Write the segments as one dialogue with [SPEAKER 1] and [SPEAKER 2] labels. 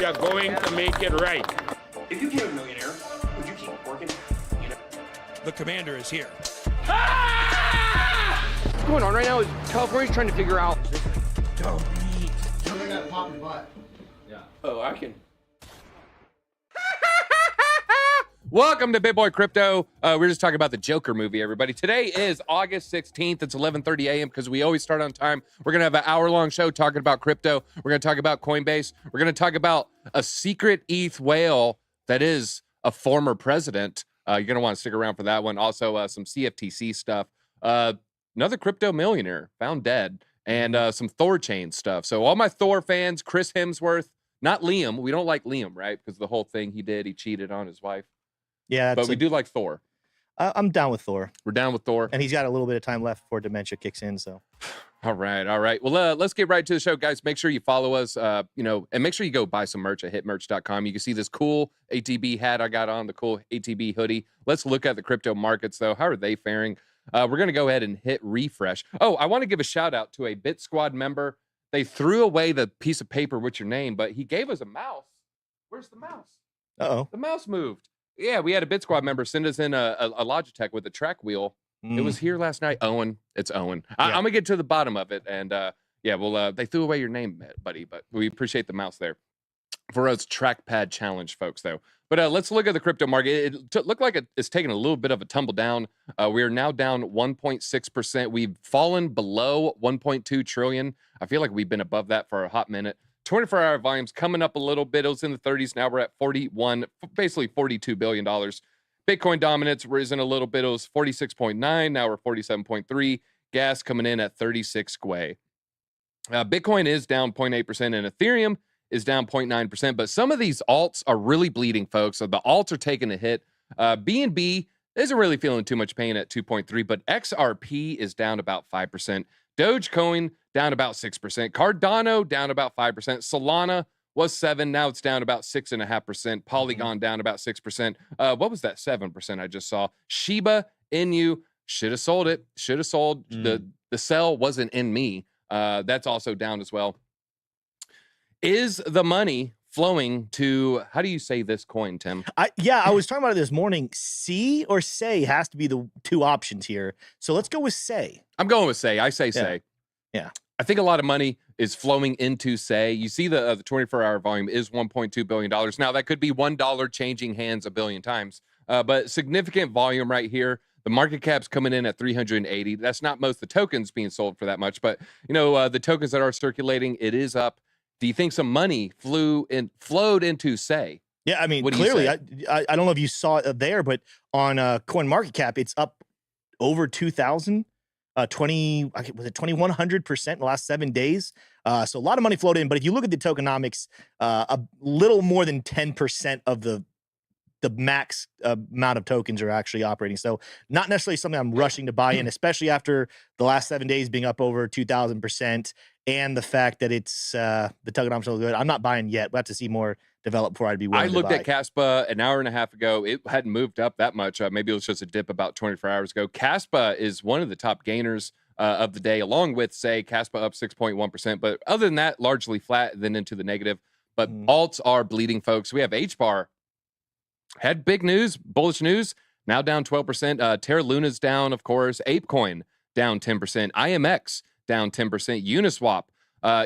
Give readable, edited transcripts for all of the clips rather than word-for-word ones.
[SPEAKER 1] are going to make it right.
[SPEAKER 2] If you became a millionaire, would you keep working? You know?
[SPEAKER 3] The commander is here.
[SPEAKER 4] What's going on right now is California's trying to figure out.
[SPEAKER 5] Don't gotta pop your butt.
[SPEAKER 4] Yeah. Oh, I can.
[SPEAKER 6] Welcome to Big Boy Crypto. We're just talking about the Joker movie, everybody. Today is August 16th. It's 11:30 a.m. because we always start on time. We're going to have an hour-long show talking about crypto. We're going to talk about Coinbase. We're going to talk about a secret ETH whale that is a former president. You're going to want to stick around for that one. Also, some CFTC stuff. Another crypto millionaire found dead. And some Thor chain stuff. So all my Thor fans, Chris Hemsworth, not Liam. We don't like Liam, right? Because the whole thing he did, he cheated on his wife.
[SPEAKER 5] Yeah,
[SPEAKER 6] but we do like Thor.
[SPEAKER 5] I'm down with Thor.
[SPEAKER 6] We're down with Thor.
[SPEAKER 5] And he's got a little bit of time left before dementia kicks in, so.
[SPEAKER 6] All right. Well, let's get right to the show, guys. Make sure you follow us, and make sure you go buy some merch at hitmerch.com. You can see this cool ATB hat I got on, the cool ATB hoodie. Let's look at the crypto markets, though. How are they faring? We're going to go ahead and hit refresh. Oh, I want to give a shout out to a BitSquad member. They threw away the piece of paper with your name, but he gave us a mouse. Where's the mouse?
[SPEAKER 5] Uh-oh.
[SPEAKER 6] The mouse moved. Yeah, we had a BitSquad member send us in a Logitech with a track wheel. It was here last night. Owen. It's Owen. Yeah. I'm going to get to the bottom of it. And they threw away your name, buddy, but we appreciate the mouse there. For us trackpad challenge folks, though. But let's look at the crypto market. It looked like it's taken a little bit of a tumble down. We are now down 1.6%. We've fallen below 1.2 trillion. I feel like we've been above that for a hot minute. 24-hour volumes coming up a little bit. It was in the 30s. Now we're at 41, basically $42 billion. Bitcoin dominance risen a little bit. It was 46.9. Now we're 47.3. Gas coming in at 36 Gwei. Bitcoin is down 0.8% and Ethereum is down 0.9%, but some of these alts are really bleeding, folks. So the alts are taking a hit. BNB isn't really feeling too much pain at 2.3, but XRP is down about 5%. Dogecoin down about 6%. Cardano down about 5%. Solana was 7. Now it's down about 6.5%. Polygon down about 6%. What was that 7% I just saw? Shiba Inu should have sold it. Should have sold. The sell wasn't in me. That's also down as well. Is the money flowing to, how do you say this coin, Tim?
[SPEAKER 5] I was talking about it this morning. See or say has to be the two options here. So let's go with say.
[SPEAKER 6] I'm going with say. I say say.
[SPEAKER 5] Yeah.
[SPEAKER 6] I think a lot of money is flowing into say. You see the 24-hour volume is $1.2 billion. Now, that could be $1 changing hands a billion times, but significant volume right here. The market cap's coming in at 380. That's not most of the tokens being sold for that much, but the tokens that are circulating, it is up. Do you think some money flowed into say?
[SPEAKER 5] Yeah, I mean, clearly, I don't know if you saw it there, but on CoinMarketCap, it's up over 2,000, 2,100% in the last 7 days. So a lot of money flowed in. But if you look at the tokenomics, a little more than 10% of the max amount of tokens are actually operating. So not necessarily something I'm rushing to buy in, especially after the last 7 days being up over 2,000%. And the fact that it's the tokenomics are good. I'm not buying yet. We'll have to see more develop before I'd be willing to buy.
[SPEAKER 6] I looked at Kaspa an hour and a half ago. It hadn't moved up that much. Maybe it was just a dip about 24 hours ago. Kaspa is one of the top gainers of the day, along with, say, Kaspa up 6.1%. But other than that, largely flat, then into the negative. But alts are bleeding, folks. We have HBAR. Had big news, bullish news, now down 12%. Terra Luna's down, of course. ApeCoin down 10%. IMX down 10%. Uniswap.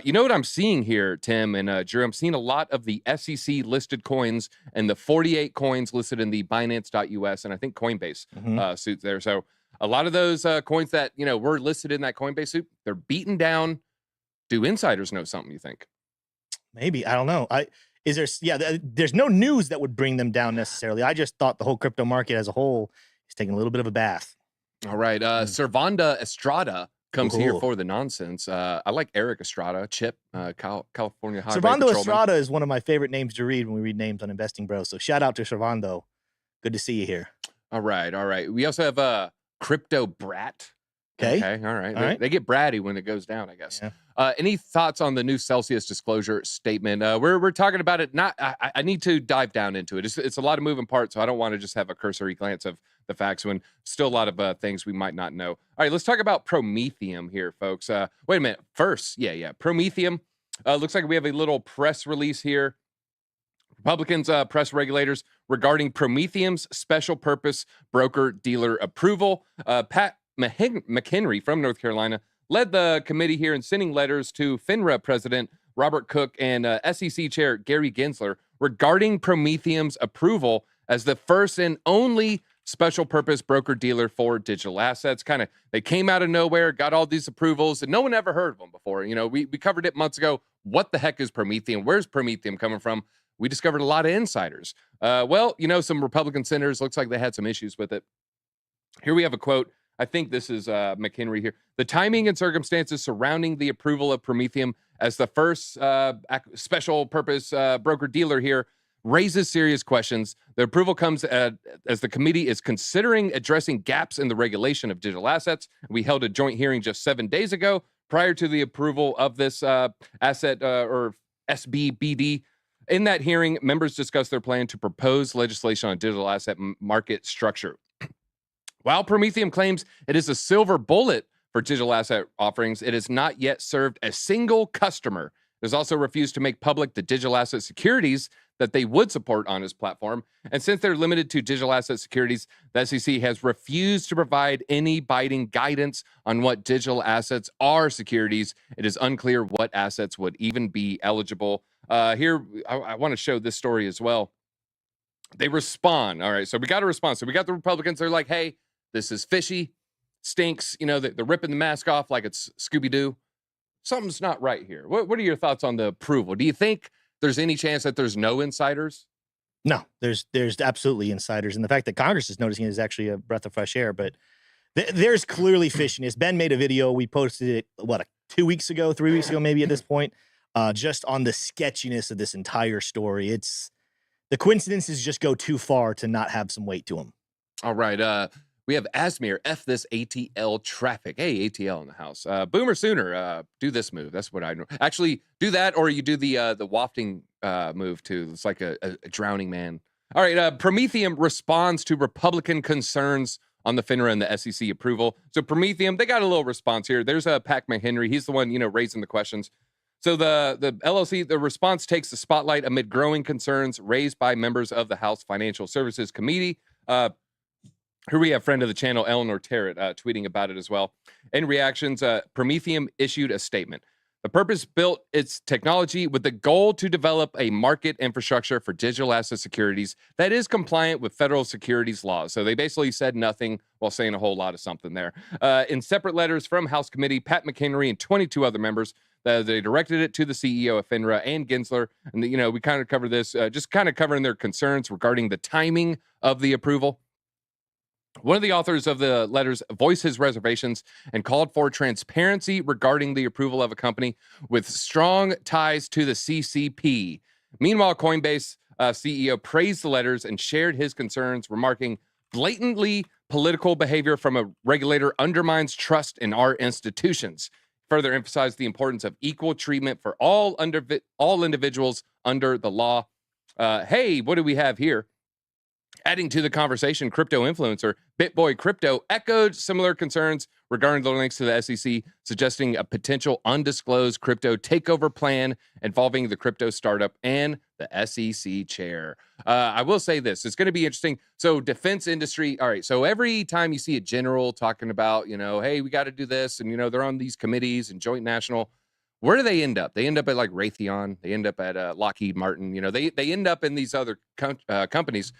[SPEAKER 6] You know what I'm seeing here, Tim and Drew? I'm seeing a lot of the SEC listed coins and the 48 coins listed in the Binance.us and I think Coinbase suits there. So a lot of those coins that, were listed in that Coinbase suit, they're beaten down. Do insiders know something, you think?
[SPEAKER 5] Maybe. I don't know. There's no news that would bring them down necessarily. I just thought the whole crypto market as a whole is taking a little bit of a bath.
[SPEAKER 6] All right. Servanda Estrada comes here for the nonsense. I like Eric Estrada, Chip, California Highway
[SPEAKER 5] Servando
[SPEAKER 6] Patrolman.
[SPEAKER 5] Estrada is one of my favorite names to read when we read names on Investing Bros. So shout out to Servando. Good to see you here.
[SPEAKER 6] All right. We also have Crypto Brat.
[SPEAKER 5] Okay.
[SPEAKER 6] All right. They get bratty when it goes down, I guess. Yeah. Any thoughts on the new Celsius disclosure statement? We're talking about it. I need to dive down into it. It's a lot of moving parts, so I don't want to just have a cursory glance of the facts when still a lot of things we might not know. All right, let's talk about Prometheum here, folks. Wait a minute. First, Prometheum. Looks like we have a little press release here. Republicans press regulators regarding Prometheum's special purpose broker-dealer approval. Pat McHenry from North Carolina led the committee here in sending letters to FINRA President Robert Cook and SEC Chair Gary Gensler regarding Prometheum's approval as the first and only special purpose broker-dealer for digital assets. They came out of nowhere, got all these approvals, and no one ever heard of them before. We covered it months ago. What the heck is Prometheum? Where's Prometheum coming from? We discovered a lot of insiders. Some Republican senators, looks like they had some issues with it. Here we have a quote. I think this is McHenry here. The timing and circumstances surrounding the approval of Prometheum as the first special purpose broker-dealer here raises serious questions. The approval comes as the committee is considering addressing gaps in the regulation of digital assets. We held a joint hearing just 7 days ago prior to the approval of this asset or SBBD. In that hearing, members discussed their plan to propose legislation on digital asset market structure. While Prometheum claims it is a silver bullet for digital asset offerings, it has not yet served a single customer. It has also refused to make public the digital asset securities that they would support on its platform. And since they're limited to digital asset securities, the SEC has refused to provide any binding guidance on what digital assets are securities. It is unclear what assets would even be eligible. Here, I want to show this story as well. They respond. All right, so we got a response. So we got the Republicans. They're like, hey, this is fishy, stinks. They're ripping the mask off like it's Scooby-Doo. Something's not right here. What are your thoughts on the approval? Do you think there's any chance that there's no insiders?
[SPEAKER 5] No, there's absolutely insiders. And the fact that Congress is noticing it is actually a breath of fresh air. But there's clearly fishiness. Ben made a video. We posted it, 2 weeks ago, 3 weeks ago, maybe at this point, just on the sketchiness of this entire story. The coincidences just go too far to not have some weight to them.
[SPEAKER 6] All right. We have Asmir, F this ATL traffic. Hey, ATL in the house. Boomer Sooner, do this move. That's what I know. Actually, do that, or you do the wafting move, too. It's like a drowning man. All right, Prometheum responds to Republican concerns on the FINRA and the SEC approval. So Prometheum, they got a little response here. There's Pat McHenry. He's the one, raising the questions. So the LLC, the response takes the spotlight amid growing concerns raised by members of the House Financial Services Committee. Here we have friend of the channel, Eleanor Terrett, tweeting about it as well. In reactions, Prometheum issued a statement. The purpose built its technology with the goal to develop a market infrastructure for digital asset securities that is compliant with federal securities laws. So they basically said nothing while saying a whole lot of something there. In separate letters from House Committee, Pat McHenry and 22 other members, they directed it to the CEO of FINRA and Gensler. And, we kind of cover this, just kind of covering their concerns regarding the timing of the approval. One of the authors of the letters voiced his reservations and called for transparency regarding the approval of a company with strong ties to the CCP. Meanwhile, Coinbase CEO praised the letters and shared his concerns, remarking, blatantly political behavior from a regulator undermines trust in our institutions. Further emphasized the importance of equal treatment for all individuals under the law. Hey, what do we have here? Adding to the conversation, crypto influencer BitBoy Crypto echoed similar concerns regarding the links to the SEC, suggesting a potential undisclosed crypto takeover plan involving the crypto startup and the SEC chair. I will say this, it's going to be interesting. So defense industry, all right, so every time you see a general talking about, hey, we got to do this, and, they're on these committees and Joint National, where do they end up? They end up at like Raytheon. They end up at Lockheed Martin. They end up in these other companies.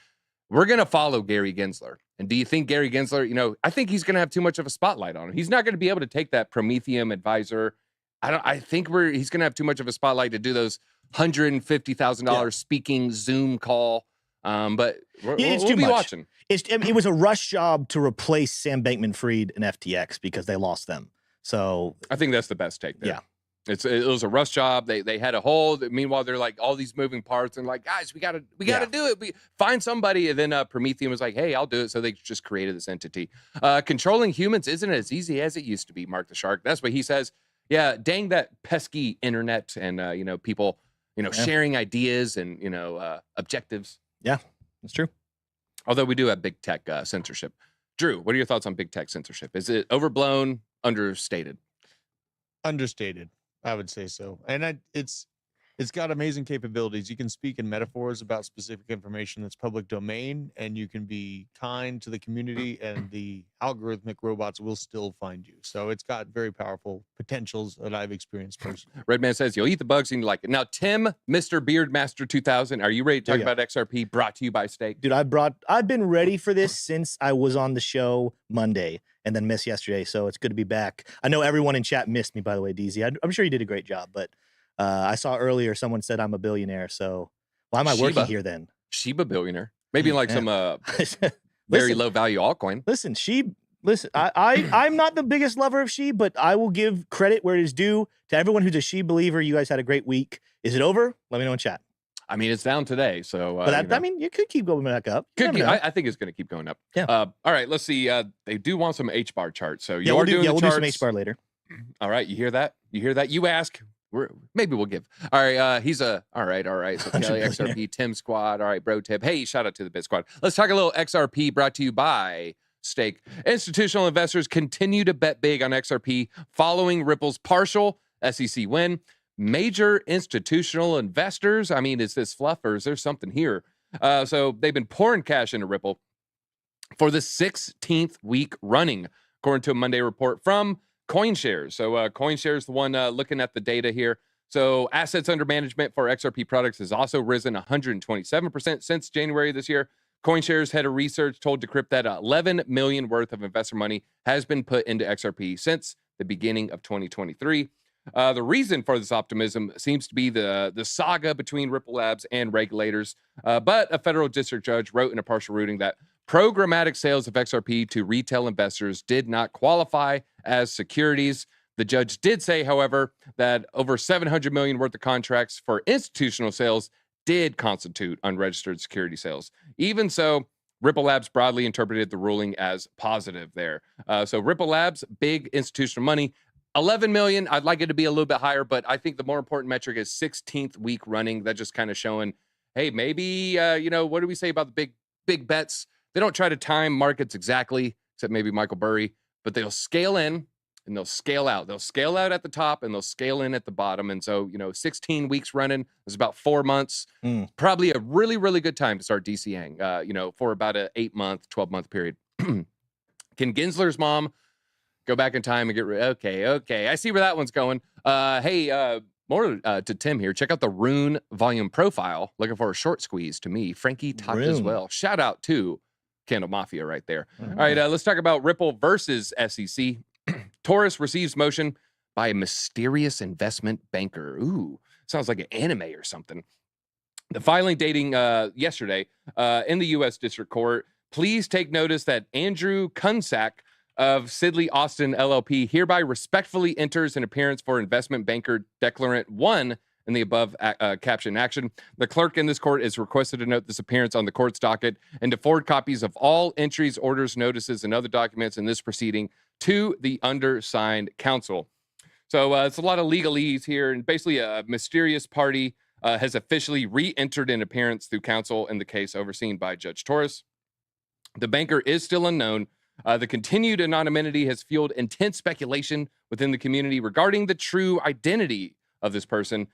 [SPEAKER 6] We're going to follow Gary Gensler. And do you think Gary Gensler, I think he's going to have too much of a spotlight on him. He's not going to be able to take that Prometheum advisor. I think he's going to have too much of a spotlight to do those $150,000 speaking Zoom call. But we'll be watching.
[SPEAKER 5] It was a rush job to replace Sam Bankman-Fried and FTX because they lost them. So
[SPEAKER 6] I think that's the best take there.
[SPEAKER 5] Yeah.
[SPEAKER 6] It was a rush job. They had a hold. Meanwhile, they're like all these moving parts and like, guys, we gotta do it. We find somebody. And then Prometheum was like, hey, I'll do it. So they just created this entity. Controlling humans isn't as easy as it used to be, Mark the Shark. That's what he says. Yeah, dang that pesky internet and people, sharing ideas and objectives.
[SPEAKER 5] Yeah, that's true.
[SPEAKER 6] Although we do have big tech censorship. Drew, what are your thoughts on big tech censorship? Is it overblown, understated?
[SPEAKER 1] Understated. I would say so. And it's It's got amazing capabilities. You can speak in metaphors about specific information that's public domain, and you can be kind to the community, and the algorithmic robots will still find you. So it's got very powerful potentials that I've experienced personally.
[SPEAKER 6] Redman says, you'll eat the bugs and you like it. Now, Tim, Mr. Beardmaster 2000, are you ready to talk about XRP brought to you by Stake?
[SPEAKER 5] Dude, I've been ready for this since I was on the show Monday and then missed yesterday. So it's good to be back. I know everyone in chat missed me, by the way, DZ. I'm sure you did a great job, but I saw earlier someone said I'm a billionaire. So why am I working here then?
[SPEAKER 6] Shiba billionaire. Maybe like some very low value altcoin.
[SPEAKER 5] Listen, I'm not the biggest lover of SHIB, but I will give credit where it is due to everyone who's a SHIB believer. You guys had a great week. Is it over? Let me know in chat.
[SPEAKER 6] I mean, it's down today, so.
[SPEAKER 5] But I mean, you could keep going back up.
[SPEAKER 6] I think it's going to keep going up.
[SPEAKER 5] Yeah.
[SPEAKER 6] All right, let's see. They do want some H-bar charts, so
[SPEAKER 5] we'll do some H-bar later.
[SPEAKER 6] All right, you hear that? You ask. Maybe we'll give. All right, he's a all right. So Kelly XRP, Tim Squad. All right, bro tip. Hey, shout out to the BitSquad. Let's talk a little XRP brought to you by Stake. Institutional investors continue to bet big on XRP following Ripple's partial SEC win. Major institutional investors. I mean, is this fluff or is there something here? So they've been pouring cash into Ripple for the 16th week running, according to a Monday report from CoinShares. So CoinShares is the one looking at the data here. So assets under management for XRP products has also risen 127% since January this year. CoinShares head of research told Decrypt that 11 million worth of investor money has been put into XRP since the beginning of 2023. The reason for this optimism seems to be the saga between Ripple Labs and regulators. But a federal district judge wrote in a partial ruling that programmatic sales of XRP to retail investors did not qualify as securities. The judge did say, however, that over 700 million worth of contracts for institutional sales did constitute unregistered security sales. Even so, Ripple Labs broadly interpreted the ruling as positive there. So Ripple Labs, big institutional money, 11 million. I'd like it to be a little bit higher, but I think the more important metric is 16th week running. That just kind of showing, hey, maybe, what do we say about the big bets? They don't try to time markets exactly, except maybe Michael Burry, but they'll scale in and they'll scale out. They'll scale out at the top and they'll scale in at the bottom. And so, 16 weeks running is about 4 months. Probably a really, really good time to start DCAing, for about an 8-month, 12-month period. Can Gensler's mom go back in time and get okay. I see where that one's going. Hey, more to Tim here. Check out the Rune volume profile. Looking for a short squeeze to me. Frankie talked as well. Shout out to Candle Mafia right there. All right, let's talk about Ripple versus SEC. Taurus receives motion by a mysterious investment banker. Ooh, sounds like an anime or something. The filing dating yesterday in the U.S. District Court. Please take notice that Andrew Kunsak of Sidley Austin LLP hereby respectfully enters an appearance for investment banker declarant 1 in the above caption action. The clerk in this court is requested to note this appearance on the court's docket and to forward copies of all entries, orders, notices, and other documents in this proceeding to the undersigned counsel. So it's a lot of legalese here, and basically a mysterious party has officially re-entered an appearance through counsel in the case overseen by Judge Torres. The banker is still unknown. The continued anonymity has fueled intense speculation within the community regarding the true identity of this person.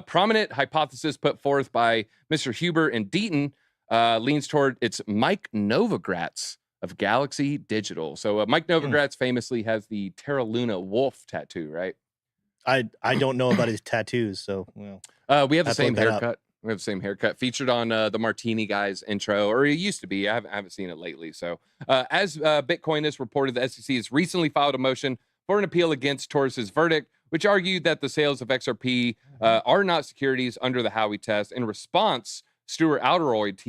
[SPEAKER 6] Prominent hypothesis put forth by Mr. Huber and Deaton leans toward it's Mike Novogratz of Galaxy Digital. So Mike Novogratz famously has the Terra Luna wolf tattoo, right?
[SPEAKER 5] I don't know about his tattoos, so well.
[SPEAKER 6] We have the same haircut. We have the same haircut featured on the Martini Guys intro, or it used to be. I haven't seen it lately. So as Bitcoin has reported, the SEC has recently filed a motion for an appeal against Torres's verdict, which argued that the sales of XRP are not securities under the Howey test. In response, Stuart Alderoyd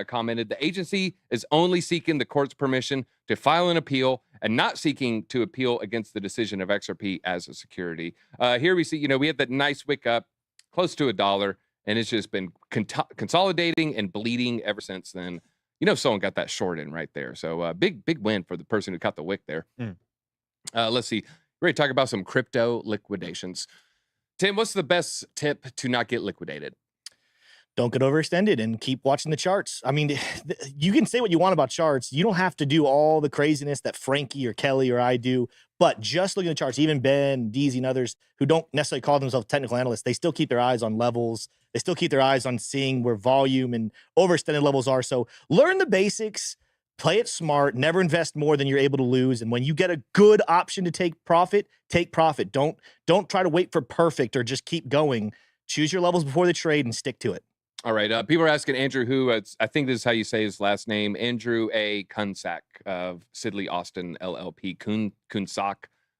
[SPEAKER 6] commented, the agency is only seeking the court's permission to file an appeal and not seeking to appeal against the decision of XRP as a security. Here we see, we had that nice wick up close to $1. And it's just been consolidating and bleeding ever since then. Someone got that short in right there. So big win for the person who cut the wick there. Let's see. We're ready to talk about some crypto liquidations. Tim, what's the best tip to not get liquidated?
[SPEAKER 5] don't get overextended and keep watching the charts. I mean, you can say what you want about charts. You don't have to do all the craziness that Frankie or Kelly or I do, but just looking at the charts, even Ben, Deezy, and others who don't necessarily call themselves technical analysts, they still keep their eyes on levels. They still keep their eyes on seeing where volume and overextended levels are. So learn the basics, play it smart, never invest more than you're able to lose. And when you get a good option to take profit, take profit. Don't try to wait for perfect or just keep going. Choose your levels before the trade and stick to it.
[SPEAKER 6] All right. People are asking Andrew, who I think this is how you say his last name, Andrew A. Kunsak of Sidley Austin LLP. Kunsak.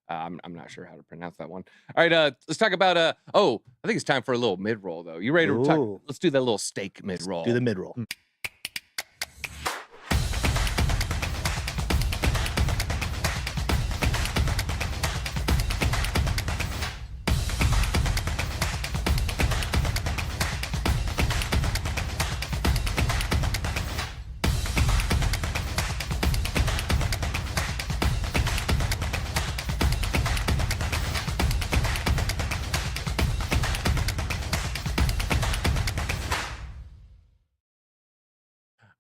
[SPEAKER 6] I'm not sure how to pronounce that one. All right. Let's talk about. I think it's time for a little mid roll though. You ready to talk? Let's do that little steak mid roll.
[SPEAKER 5] Do the mid roll.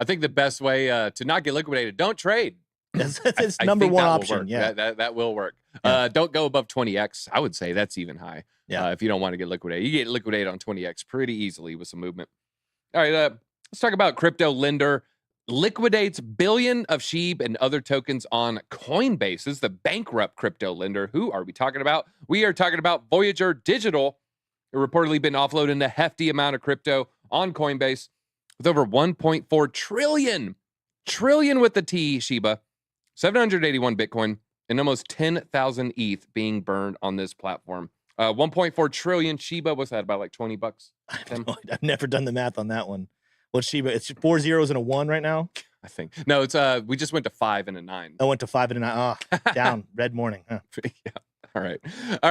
[SPEAKER 6] I think the best way to not get liquidated, don't trade.
[SPEAKER 5] That's number one option. Yeah,
[SPEAKER 6] that will work.
[SPEAKER 5] Yeah.
[SPEAKER 6] Don't go above 20x. I would say that's even high.
[SPEAKER 5] Yeah.
[SPEAKER 6] If you don't want to get liquidated, you get liquidated on 20x pretty easily with some movement. All right. Let's talk about crypto lender liquidates billion of SHIB and other tokens on Coinbase. This is the bankrupt crypto lender. Who are we talking about? We are talking about Voyager Digital. It reportedly been offloading a hefty amount of crypto on Coinbase with over 1.4 trillion with the T Shiba, 781 Bitcoin, and almost 10,000 ETH being burned on this platform. 1.4 trillion Shiba, what's that, about like $20?
[SPEAKER 5] I've never done the math on that one. What's Shiba? It's 4 zeros and a 1 right now?
[SPEAKER 6] I think. No, it's we just went to 5 and a 9.
[SPEAKER 5] I went to 5 and a 9. Oh, down. Red morning. Huh.
[SPEAKER 6] Yeah. All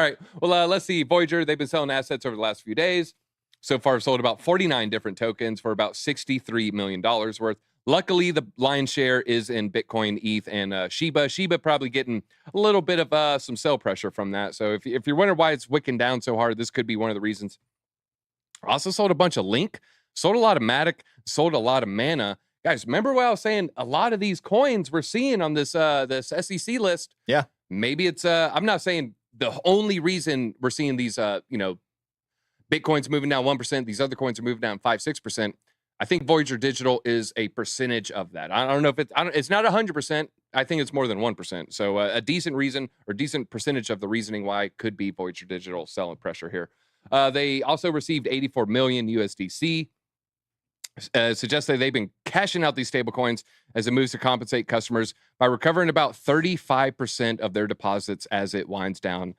[SPEAKER 6] right. Well, let's see. Voyager, they've been selling assets over the last few days. So far, sold about 49 different tokens for about $63 million worth. Luckily, the lion's share is in Bitcoin, ETH, and Shiba. Shiba probably getting a little bit of some sell pressure from that. So if you're wondering why it's wicking down so hard, this could be one of the reasons. Also sold a bunch of Link, sold a lot of Matic, sold a lot of Mana. Guys, remember what I was saying? A lot of these coins we're seeing on this SEC list.
[SPEAKER 5] Yeah.
[SPEAKER 6] Maybe it's I'm not saying the only reason we're seeing these Bitcoin's moving down 1%, these other coins are moving down 5-6%. I think Voyager Digital is a percentage of that. I don't know if it's not 100%. I think it's more than 1%. So a decent reason or decent percentage of the reasoning why could be Voyager Digital selling pressure here. They also received 84 million USDC. Suggests that they've been cashing out these stable coins as it moves to compensate customers by recovering about 35% of their deposits as it winds down.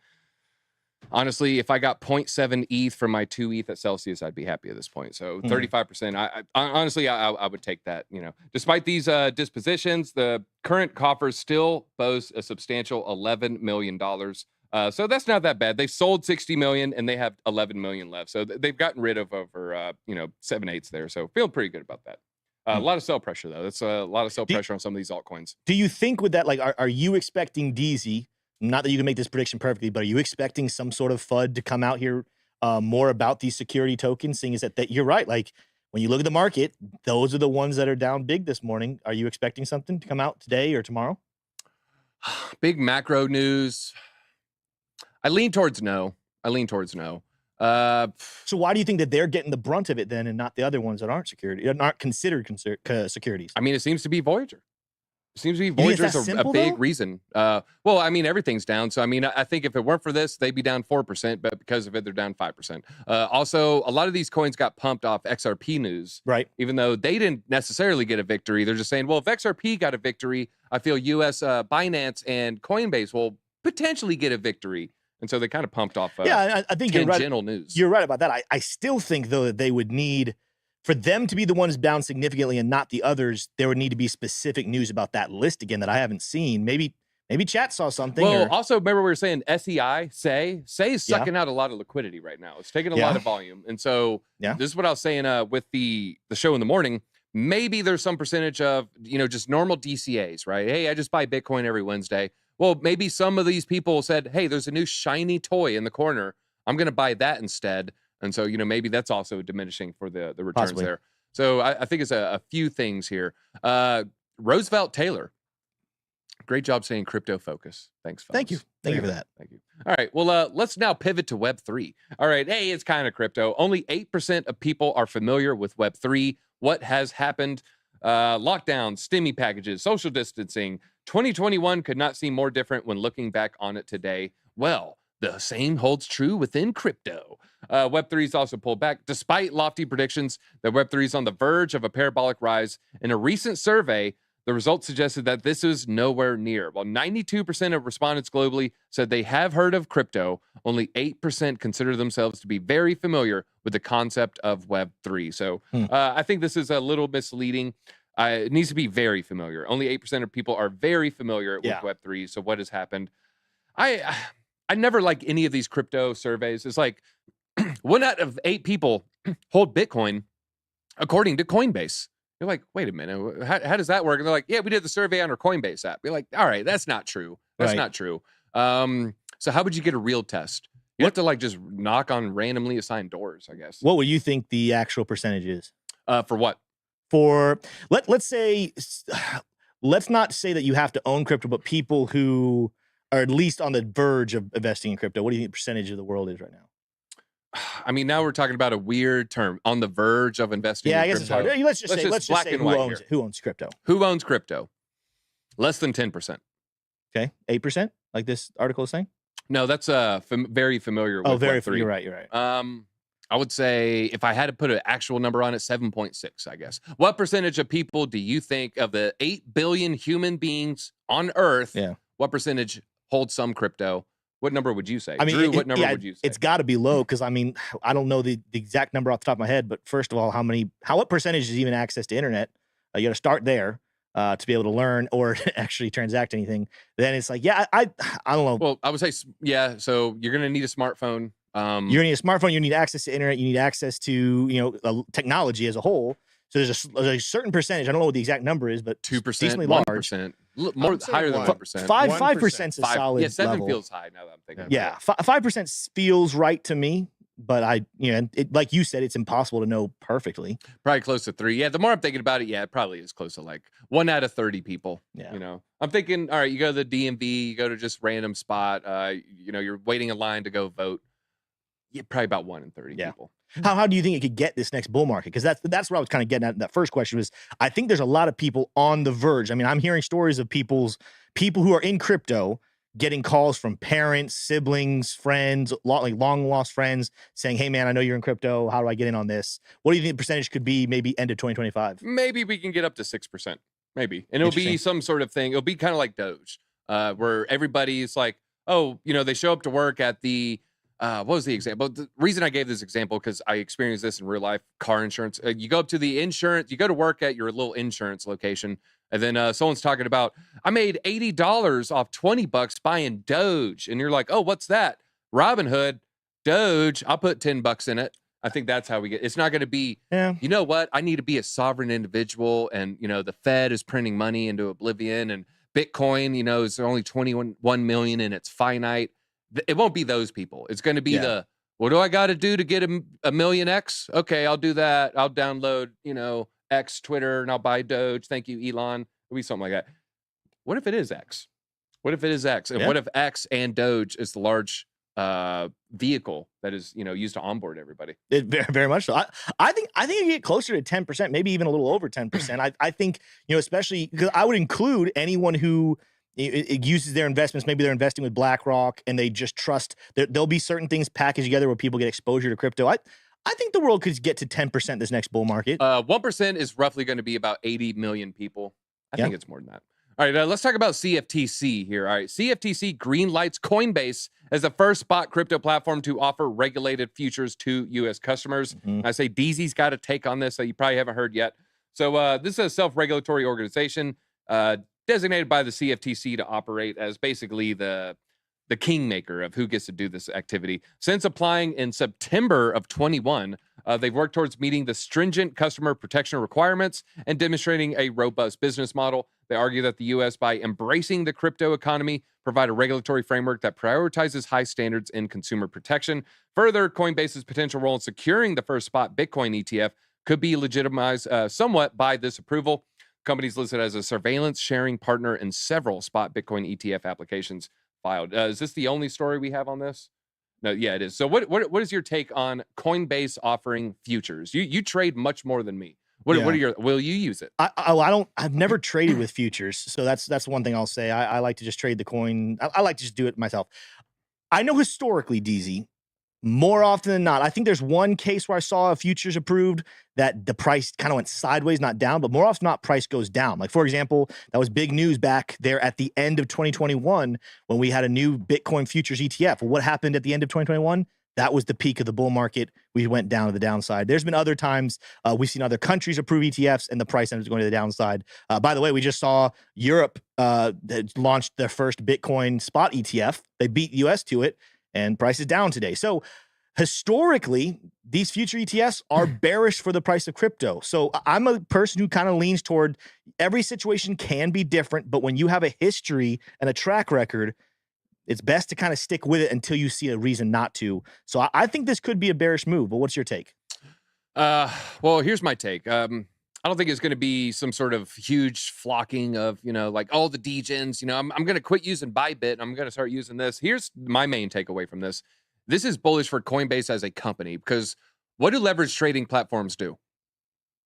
[SPEAKER 6] Honestly, if I got 0.7 ETH from my 2 ETH at Celsius, I'd be happy at this point. So 35%, I honestly, I would take that. Despite these dispositions, the current coffers still boast a substantial $11 million. So that's not that bad. They've sold 60 million and they have 11 million left. So they've gotten rid of over 7/8 there. So feeling pretty good about that. A lot of sell pressure though. That's a lot of sell pressure on some of these altcoins.
[SPEAKER 5] Do you think with that, like, are you expecting Deezy? Not that you can make this prediction perfectly, but are you expecting some sort of FUD to come out here more about these security tokens? Seeing is that you're right. Like when you look at the market, those are the ones that are down big this morning. Are you expecting something to come out today or tomorrow?
[SPEAKER 6] Big macro news. I lean towards no.
[SPEAKER 5] So why do you think that they're getting the brunt of it then, and not the other ones that aren't considered securities?
[SPEAKER 6] I mean, it seems to be Voyager. Voyager's a big reason. Well, I mean, everything's down. So, I mean, I think if it weren't for this, they'd be down 4%, but because of it, they're down 5%. Also, a lot of these coins got pumped off XRP news.
[SPEAKER 5] Right.
[SPEAKER 6] Even though they didn't necessarily get a victory. They're just saying, well, if XRP got a victory, I feel US Binance and Coinbase will potentially get a victory. And so they kind of pumped off
[SPEAKER 5] I think you're right.
[SPEAKER 6] News.
[SPEAKER 5] You're right about that. I still think, though, that they would need, for them to be the ones down significantly and not the others, there would need to be specific news about that list again that I haven't seen. Maybe chat saw something.
[SPEAKER 6] Well, also remember we were saying SEI, say is sucking out a lot of liquidity right now. It's taking a lot of volume. And so this is what I was saying with the show in the morning. Maybe there's some percentage of, just normal DCAs, right? Hey, I just buy Bitcoin every Wednesday. Well, maybe some of these people said, hey, there's a new shiny toy in the corner. I'm going to buy that instead. And so, maybe that's also diminishing for the returns
[SPEAKER 5] Possibly.
[SPEAKER 6] there. So I think it's a few things here. Roosevelt Taylor, great job saying crypto focus. Thanks, fellas.
[SPEAKER 5] Thank you. Thank you for that.
[SPEAKER 6] Thank you. All right. Well, let's now pivot to Web3. All right. Hey, it's kind of crypto. Only 8% of people are familiar with Web3. What has happened? Lockdowns, stimmy packages, social distancing. 2021 could not seem more different when looking back on it today. Well, the same holds true within crypto. Web3 is also pulled back, despite lofty predictions that Web3 is on the verge of a parabolic rise. In a recent survey, the results suggested that this is nowhere near. While 92% of respondents globally said they have heard of crypto, only 8% consider themselves to be very familiar with the concept of Web3. So I think this is a little misleading. It needs to be very familiar. Only 8% of people are very familiar with Web3. So what has happened? I never like any of these crypto surveys. It's like 1 out of 8 people hold Bitcoin, according to Coinbase. You're like, wait a minute, how does that work? And they're like, yeah, we did the survey on our Coinbase app. You're like, all right, that's not true. That's not true. So how would you get a real test? You have to like just knock on randomly assigned doors, I guess.
[SPEAKER 5] What would you think the actual percentage is?
[SPEAKER 6] For what?
[SPEAKER 5] For let's say, let's not say that you have to own crypto, but people who are at least on the verge of investing in crypto. What do you think the percentage of the world is right now?
[SPEAKER 6] I mean, now we're talking about a weird term, on the verge of investing.
[SPEAKER 5] Yeah,
[SPEAKER 6] in
[SPEAKER 5] I guess
[SPEAKER 6] crypto.
[SPEAKER 5] it's hard. Let's just say who owns crypto.
[SPEAKER 6] Who owns crypto? Less than 10%.
[SPEAKER 5] Okay, 8%, like this article is saying.
[SPEAKER 6] No, that's very familiar.
[SPEAKER 5] Oh,
[SPEAKER 6] with
[SPEAKER 5] very.
[SPEAKER 6] Web3.
[SPEAKER 5] You're right.
[SPEAKER 6] I would say if I had to put an actual number on it, 7.6, I guess. What percentage of people do you think of the 8 billion human beings on Earth?
[SPEAKER 5] Yeah.
[SPEAKER 6] What percentage hold some crypto? What number would you say?
[SPEAKER 5] I mean,
[SPEAKER 6] Drew, what number would you say?
[SPEAKER 5] It's got to be low because I mean, I don't know the exact number off the top of my head, but first of all, what percentage is even access to internet? You got to start there to be able to learn or actually transact anything. Then it's like, I don't know.
[SPEAKER 6] Well, I would say, yeah. So you're gonna need a smartphone.
[SPEAKER 5] You're gonna need a smartphone. You need access to internet. You need access to technology as a whole. So there's a certain percentage. I don't know what the exact number is, but
[SPEAKER 6] 2%,
[SPEAKER 5] decently
[SPEAKER 6] 1%,
[SPEAKER 5] large.
[SPEAKER 6] more higher than 1%.
[SPEAKER 5] 5% is a solid.
[SPEAKER 6] Yeah, 7
[SPEAKER 5] level.
[SPEAKER 6] feels high now that I'm thinking.
[SPEAKER 5] Yeah, 5% feels right to me, but like you said, it's impossible to know perfectly.
[SPEAKER 6] Probably close to 3. Yeah, the more I'm thinking about it, it probably is close to like 1 out of 30 people.
[SPEAKER 5] Yeah,
[SPEAKER 6] I'm thinking, all right, you go to the DMV, you go to just random spot, you're waiting in line to go vote. Yeah, probably about 1 in 30 people.
[SPEAKER 5] How do you think it could get this next bull market? Because that's what I was kind of getting at. That first question was, I think there's a lot of people on the verge. I mean, I'm hearing stories of people who are in crypto getting calls from parents, siblings, friends, like long lost friends saying, hey man, I know you're in crypto. How do I get in on this? What do you think the percentage could be maybe end of 2025?
[SPEAKER 6] Maybe we can get up to 6%. Maybe. And it'll be some sort of thing. It'll be kind of like Doge, where everybody's like, oh, they show up to work at the what was the example? The reason I gave this example, because I experienced this in real life, car insurance. You go up to the insurance, you go to work at your little insurance location, and then someone's talking about, I made $80 off $20 buying Doge. And you're like, oh, what's that? Robinhood, Doge, I'll put $10 in it. I think that's how we get. It's not going to be, you know what? I need to be a sovereign individual. And, the Fed is printing money into oblivion. And Bitcoin, is only 21 million and it's finite. It won't be those people. It's going to be what do I got to do to get a million X? Okay, I'll do that. I'll download, X Twitter and I'll buy Doge. Thank you, Elon. It'll be something like that. What if it is X? What if it is X? And what if X and Doge is the large vehicle that is, used to onboard everybody?
[SPEAKER 5] Very, very much so. I think you get closer to 10%, maybe even a little over 10%. I think, especially because I would include anyone who it uses their investments. Maybe they're investing with BlackRock and they just trust there'll be certain things packaged together where people get exposure to crypto. I think the world could get to 10% this next bull market.
[SPEAKER 6] 1% is roughly going to be about 80 million people. I think it's more than that. All right, let's talk about CFTC here. All right, CFTC greenlights Coinbase as the first spot crypto platform to offer regulated futures to U.S. customers. I say DZ's got a take on this that you probably haven't heard yet. So this is a self-regulatory organization designated by the CFTC to operate as basically the kingmaker of who gets to do this activity. Since applying in September of 21, they've worked towards meeting the stringent customer protection requirements and demonstrating a robust business model. They argue that the U.S., by embracing the crypto economy, provide a regulatory framework that prioritizes high standards in consumer protection. Further, Coinbase's potential role in securing the first spot Bitcoin ETF could be legitimized somewhat by this approval. Companies listed as a surveillance sharing partner in several spot Bitcoin ETF applications filed. Is this the only story we have on this? No, yeah, it is. So what is your take on Coinbase offering futures? You trade much more than me. What are your, will you use it?
[SPEAKER 5] I've never traded with futures. So that's one thing I'll say. I like to just trade the coin. I like to just do it myself. I know historically, DZ, more often than not, I think there's one case where I saw a futures approved that the price kind of went sideways, not down, but more often than not, price goes down. Like, for example, that was big news back there at the end of 2021 when we had a new Bitcoin futures ETF. Well, what happened at the end of 2021? That was the peak of the bull market. We went down to the downside. There's been other times we've seen other countries approve ETFs and the price ends up going to the downside. By the way, we just saw Europe that launched their first Bitcoin spot ETF. They beat the US to it and price is down today. So historically, these future ETFs are bearish for the price of crypto. So I'm a person who kind of leans toward every situation can be different, but when you have a history and a track record, it's best to kind of stick with it until you see a reason not to. So I think this could be a bearish move, but what's your take?
[SPEAKER 6] Well, here's my take. I don't think it's going to be some sort of huge flocking of, like all the degens. I'm going to quit using Bybit. I'm going to start using this. Here's my main takeaway from this. This is bullish for Coinbase as a company because what do leverage trading platforms do?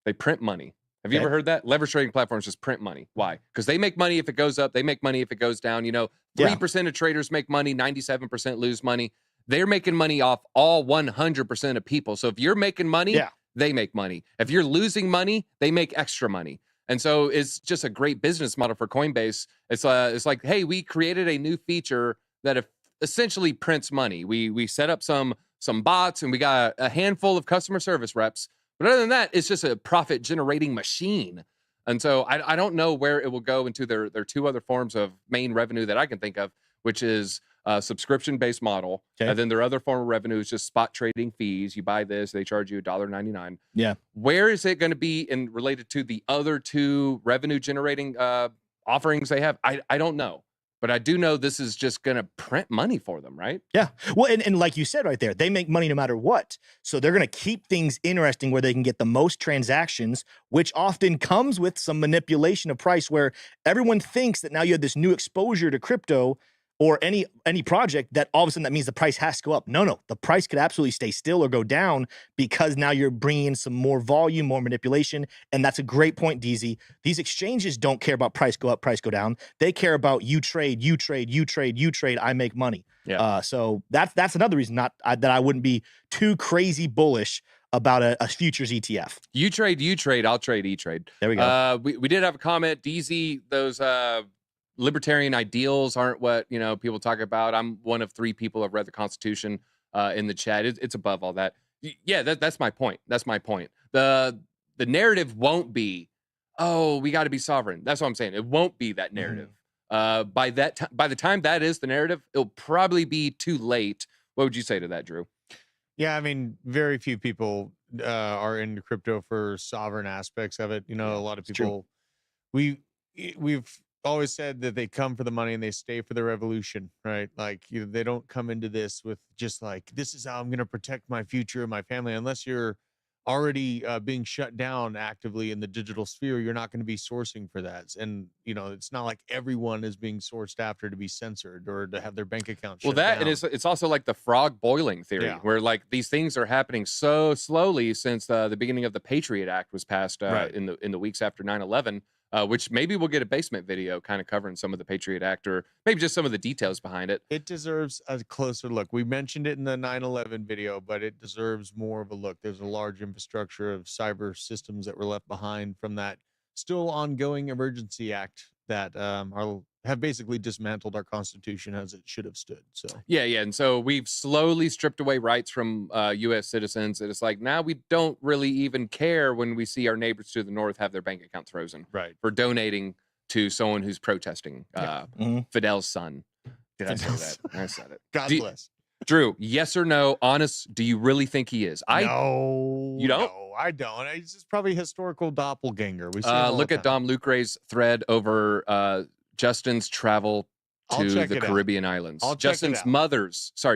[SPEAKER 6] They print money. Have you ever heard that? Leverage trading platforms just print money. Why? Because they make money if it goes up. They make money if it goes down. 3% of traders make money. 97% lose money. They're making money off all 100% of people. So if you're making money, they make money. If you're losing money, they make extra money. And so it's just a great business model for Coinbase. It's like, hey, we created a new feature that essentially prints money. We set up some bots and we got a handful of customer service reps. But other than that, it's just a profit generating machine. And so I don't know where it will go into their two other forms of main revenue that I can think of, which is a subscription-based model. Okay. And then their other form of revenue is just spot trading fees. You buy this, they charge you $1.99.
[SPEAKER 5] Yeah.
[SPEAKER 6] Where is it going to be in related to the other two revenue generating offerings they have? I don't know. But I do know this is just going to print money for them, right?
[SPEAKER 5] Yeah. Well, and like you said right there, they make money no matter what. So they're going to keep things interesting where they can get the most transactions, which often comes with some manipulation of price where everyone thinks that now you have this new exposure to crypto or any project that all of a sudden that means the price has to go up. No, the price could absolutely stay still or go down because now you're bringing in some more volume, more manipulation. And that's a great point, DZ. These exchanges don't care about price go up, price go down. They care about you trade, I make money. Yeah. So that's another reason that I wouldn't be too crazy bullish about a futures ETF.
[SPEAKER 6] You trade, I'll trade E-Trade.
[SPEAKER 5] There we go.
[SPEAKER 6] We did have a comment, DZ, those libertarian ideals aren't what people talk about. I'm one of 3 people who've read the Constitution in the chat. It's above all that. Yeah, that's my point. That's my point. The narrative won't be, oh, we got to be sovereign. That's what I'm saying. It won't be that narrative. By the time that is the narrative, it'll probably be too late. What would you say to that, Drew?
[SPEAKER 1] Yeah, I mean, very few people are into crypto for sovereign aspects of it. A lot of people, we've always said that they come for the money and they stay for the revolution, right? Like they don't come into this with just like, this is how I'm going to protect my future and my family. Unless you're already being shut down actively in the digital sphere, you're not going to be sourcing for that. And it's not like everyone is being sourced after to be censored or to have their bank account shut down.
[SPEAKER 6] And it's also like the frog boiling theory, where like these things are happening so slowly since the beginning of the Patriot Act was passed in the weeks after 9/11. Which maybe we'll get a basement video kind of covering some of the Patriot Act or maybe just some of the details behind it.
[SPEAKER 1] It deserves a closer look. We mentioned it in the 9/11 video, but it deserves more of a look. There's a large infrastructure of cyber systems that were left behind from that still ongoing emergency act that have basically dismantled our Constitution as it should have stood. So
[SPEAKER 6] yeah. And so we've slowly stripped away rights from U.S. citizens. And it's like now we don't really even care when we see our neighbors to the north have their bank accounts frozen for donating to someone who's protesting Fidel's son. Did I say that? I said it.
[SPEAKER 1] God bless.
[SPEAKER 6] Drew, yes or no? Honest, do you really think he is?
[SPEAKER 1] No,
[SPEAKER 6] You don't?
[SPEAKER 1] No, I don't. He's just probably a historical doppelganger. We see him all
[SPEAKER 6] Look
[SPEAKER 1] the
[SPEAKER 6] at
[SPEAKER 1] time.
[SPEAKER 6] Dom Lucre's thread over Justin's travel
[SPEAKER 1] I'll
[SPEAKER 6] to
[SPEAKER 1] check
[SPEAKER 6] the
[SPEAKER 1] it out.
[SPEAKER 6] Caribbean islands.
[SPEAKER 1] I'll check it out.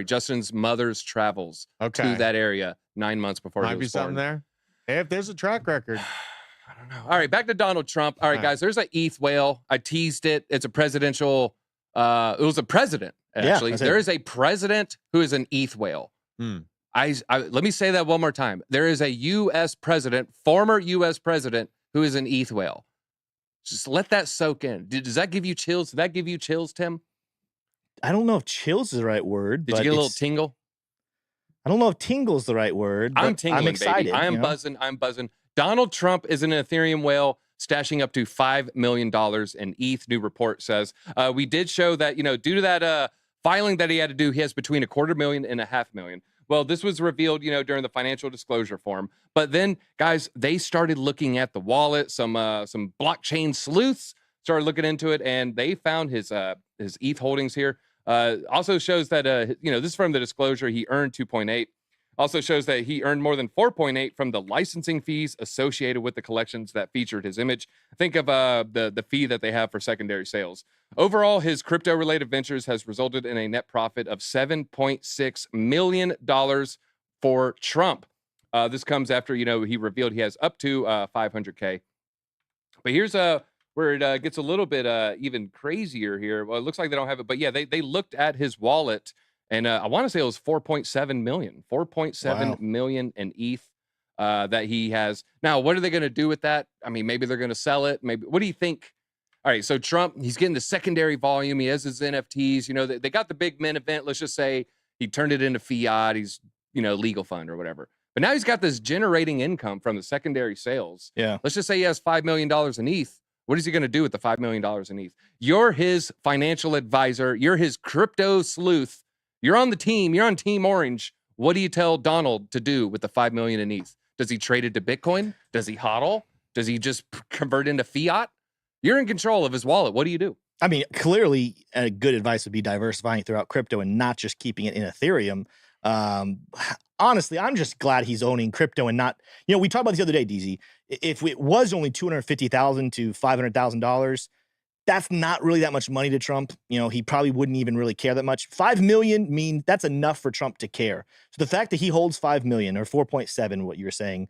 [SPEAKER 6] Justin's mother's travels
[SPEAKER 1] Okay.
[SPEAKER 6] to that area 9 months before he
[SPEAKER 1] Might
[SPEAKER 6] was
[SPEAKER 1] be something
[SPEAKER 6] born.
[SPEAKER 1] there. Hey, if there's a track record.
[SPEAKER 6] I don't know. All right, back to Donald Trump. All right, guys, there's an ETH whale. I teased it. It's a presidential. It was a president, actually.
[SPEAKER 5] Yeah,
[SPEAKER 6] there is a president who is an ETH whale. Let me say that one more time. There is a U.S. president, former U.S. president, who is an ETH whale. Just let that soak in. Does that give you chills? Did that give you chills, Tim?
[SPEAKER 5] I don't know if chills is the right word.
[SPEAKER 6] Did you get a little tingle?
[SPEAKER 5] I don't know if tingle is the right word.
[SPEAKER 6] I'm tingling,
[SPEAKER 5] I'm excited.
[SPEAKER 6] baby. I am buzzing. I'm buzzing. Donald Trump is an Ethereum whale, stashing up to $5 million in ETH. New report says. We did show that, due to that filing that he had to do, he has between $250,000 and $500,000. Well, this was revealed, during the financial disclosure form. But then, guys, they started looking at the wallet. Some blockchain sleuths started looking into it, and they found his ETH holdings here. Also shows that this is from the disclosure. He earned 2.8. Also shows that he earned more than 4.8 from the licensing fees associated with the collections that featured his image. Think of the fee that they have for secondary sales. Overall, his crypto-related ventures has resulted in a net profit of $7.6 million for Trump. This comes after, he revealed he has up to $500K. But here's where it gets a little bit even crazier here. Well, it looks like they don't have it, but yeah, they looked at his wallet, and I want to say it was 4.7 million, 4.7 million in ETH that he has. Now, what are they going to do with that? I mean, maybe they're going to sell it. Maybe. What do you think? All right, so Trump, he's getting the secondary volume. He has his NFTs. They got the big men event. Let's just say he turned it into fiat. He's, legal fund or whatever. But now he's got this generating income from the secondary sales.
[SPEAKER 5] Yeah.
[SPEAKER 6] Let's just say he has $5 million in ETH. What is he going to do with the $5 million in ETH? You're his financial advisor. You're his crypto sleuth. You're on the team. You're on Team Orange. What do you tell Donald to do with the $5 million in ETH? Does he trade it to Bitcoin? Does he hodl? Does he just convert into fiat? You're in control of his wallet. What do you do?
[SPEAKER 5] I mean, clearly, good advice would be diversifying throughout crypto and not just keeping it in Ethereum. Honestly, I'm just glad he's owning crypto and not, we talked about this the other day, DZ. If it was only $250,000 to $500,000, that's not really that much money to Trump. He probably wouldn't even really care that much. 5 million means that's enough for Trump to care. So the fact that he holds 5 million or 4.7, what you were saying,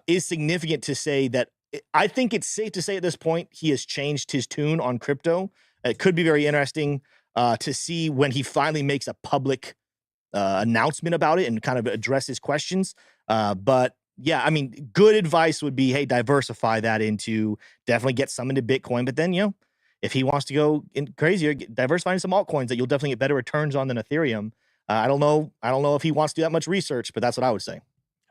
[SPEAKER 5] is significant to say that I think it's safe to say at this point he has changed his tune on crypto. It could be very interesting to see when he finally makes a public announcement about it and kind of addresses questions. But yeah, I mean, good advice would be, hey, diversify that into definitely get some into Bitcoin. But then, if he wants to go in crazier, diversify into some altcoins that you'll definitely get better returns on than Ethereum. I don't know if he wants to do that much research, but that's what I would say.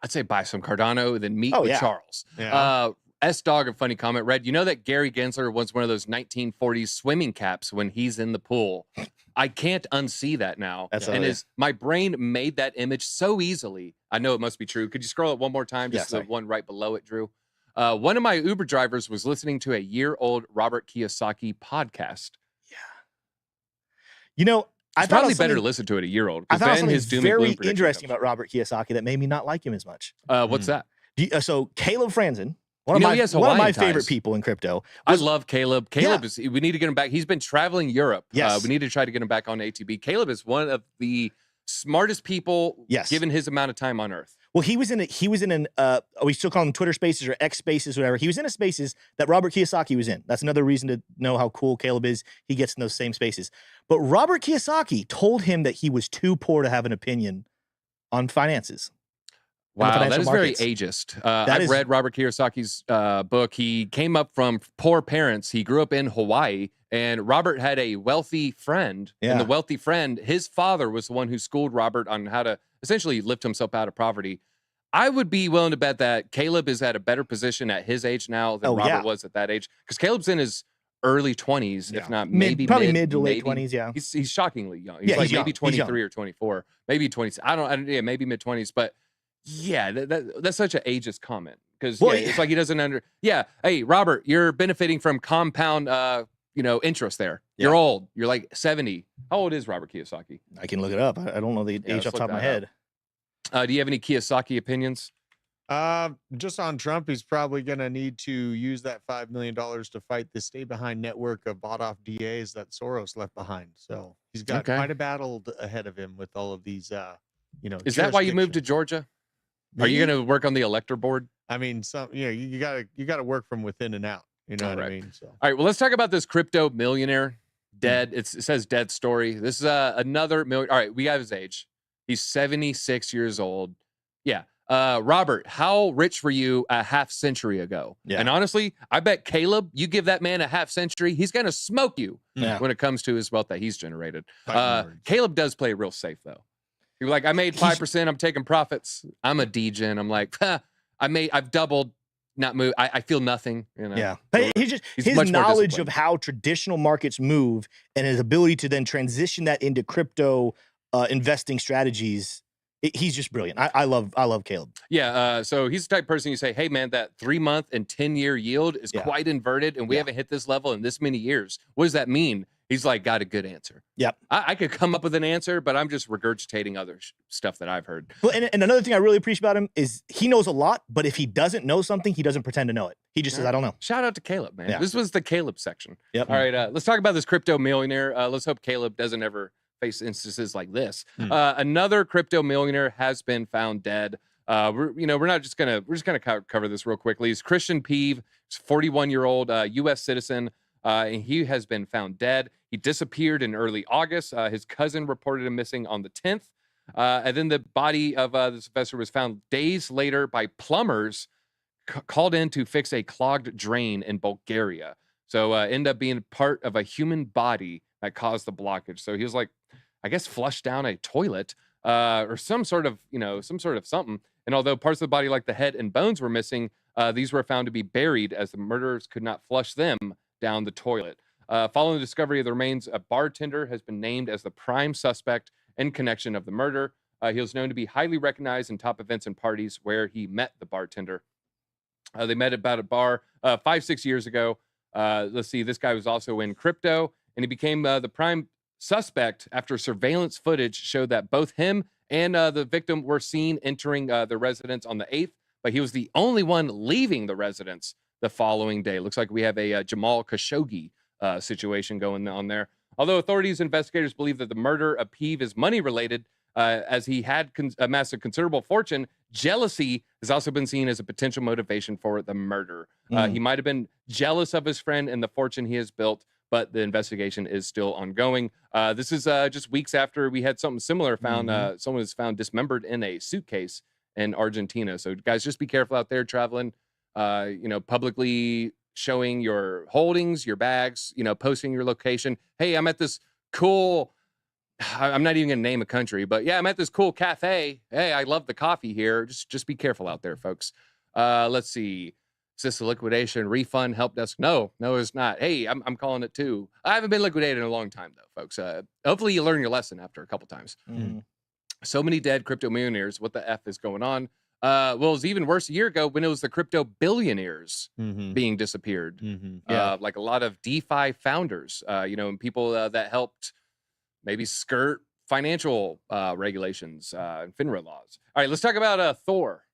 [SPEAKER 6] I'd say buy some Cardano, then meet with Charles.
[SPEAKER 1] Yeah.
[SPEAKER 6] S-Dog, a funny comment, read, that Gary Gensler was one of those 1940s swimming caps when he's in the pool. I can't unsee that now. My brain made that image so easily. I know it must be true. Could you scroll it one more time? Just the one right below it, Drew. One of my Uber drivers was listening to a year-old Robert Kiyosaki podcast.
[SPEAKER 5] Yeah.
[SPEAKER 6] It's probably better to listen to it a year-old.
[SPEAKER 5] I found
[SPEAKER 6] something
[SPEAKER 5] very interesting about Robert Kiyosaki that made me not like him as much.
[SPEAKER 6] What's that?
[SPEAKER 5] So Caleb Franzen, one of my favorite people in crypto.
[SPEAKER 6] I love Caleb. Caleb is, we need to get him back. He's been traveling Europe.
[SPEAKER 5] Yes.
[SPEAKER 6] We need to try to get him back on ATB. Caleb is one of the smartest people given his amount of time on earth.
[SPEAKER 5] Well, he was in we still call them Twitter Spaces or X Spaces, whatever. He was in a spaces that Robert Kiyosaki was in. That's another reason to know how cool Caleb is. He gets in those same spaces. But Robert Kiyosaki told him that he was too poor to have an opinion on finances.
[SPEAKER 6] Wow, that is very ageist. I've read Robert Kiyosaki's book. He came up from poor parents. He grew up in Hawaii, and Robert had a wealthy friend. Yeah. And the wealthy friend, his father was the one who schooled Robert on how to essentially lift himself out of poverty. I would be willing to bet that Caleb is at a better position at his age now than Robert was at that age. Because Caleb's in his early 20s, if not maybe
[SPEAKER 5] mid to late 20s, yeah.
[SPEAKER 6] He's shockingly young. He's like maybe 23 or 24. Maybe 20. I don't maybe mid-20s, but yeah, that's such an ageist comment because it's like he doesn't hey, Robert, you're benefiting from compound, interest there. You're old. You're like 70. How old is Robert Kiyosaki?
[SPEAKER 5] I can look it up. I don't know the age off the top of my head.
[SPEAKER 6] Do you have any Kiyosaki opinions?
[SPEAKER 1] Just on Trump, he's probably going to need to use that $5 million to fight the stay behind network of bought off DAs that Soros left behind. So he's got quite a battle ahead of him with all of these,
[SPEAKER 6] Is that why you moved to Georgia? Are you going to work on the elector board?
[SPEAKER 1] I mean, you gotta work from within and out. You know what I mean? So.
[SPEAKER 6] All right. Well, let's talk about this crypto millionaire. Dead. It says dead story. This is another million. All right. We got his age. He's 76 years old. Yeah. Robert, how rich were you a half century ago? Yeah. And honestly, I bet Caleb, you give that man a half century, he's going to smoke you when it comes to his wealth that he's generated. Caleb does play real safe, though. You're like, I made 5%. I'm taking profits. I'm a degen. I'm like, I've doubled, not moved. I feel nothing. You know?
[SPEAKER 5] Yeah. But he's his knowledge of how traditional markets move and his ability to then transition that into crypto investing strategies. He's just brilliant. I love Caleb.
[SPEAKER 6] Yeah. So he's the type of person you say, hey man, that 3-month and 10-year yield is quite inverted, and we haven't hit this level in this many years. What does that mean? He's like, got a good answer.
[SPEAKER 5] Yep.
[SPEAKER 6] I could come up with an answer, but I'm just regurgitating other stuff that I've heard.
[SPEAKER 5] Well, and another thing I really appreciate about him is he knows a lot, but if he doesn't know something, he doesn't pretend to know it. He just says, I don't know.
[SPEAKER 6] Shout out to Caleb, man. Yeah. This was the Caleb section.
[SPEAKER 5] Yep.
[SPEAKER 6] All right. Let's talk about this crypto millionaire. Let's hope Caleb doesn't ever face instances like this. Another crypto millionaire has been found dead. We're just gonna cover this real quickly. He's Christian Peeve, 41-year-old U.S. citizen. And he has been found dead. He disappeared in early August. His cousin reported him missing on the 10th. And then the body of this investor was found days later by plumbers called in to fix a clogged drain in Bulgaria. So ended up being part of a human body that caused the blockage. So he was like, I guess, flushed down a toilet or some sort of something. And although parts of the body like the head and bones were missing, these were found to be buried as the murderers could not flush them down the toilet. Following the discovery of the remains, a bartender has been named as the prime suspect in connection of the murder. He was known to be highly recognized in top events and parties where he met the bartender. They met about a bar 5-6 years ago. Let's see, this guy was also in crypto, and he became the prime suspect after surveillance footage showed that both him and the victim were seen entering the residence on the 8th, but he was the only one leaving the residence the following day. Looks like we have a Jamal Khashoggi situation going on there. Although authorities and investigators believe that the murder of Peeve is money related, as he had amassed a considerable fortune, jealousy has also been seen as a potential motivation for the murder. He might have been jealous of his friend and the fortune he has built, but the investigation is still ongoing. This is just weeks after we had something similar found. Someone was found dismembered in a suitcase in Argentina. So guys, just be careful out there traveling. Publicly showing your holdings, your bags, posting your location. Hey, I'm at this cool, I'm not even gonna name a country, but yeah, I'm at this cool cafe. Hey, I love the coffee here. Just be careful out there, folks. Let's see. Is this a liquidation refund help desk? No, it's not. Hey, I'm calling it too. I haven't been liquidated in a long time though, folks. Hopefully you learn your lesson after a couple times. So many dead crypto millionaires. What the F is going on? Well, it was even worse a year ago when it was the crypto billionaires being disappeared. Like a lot of DeFi founders, and people that helped maybe skirt financial regulations and FINRA laws. All right, let's talk about Thor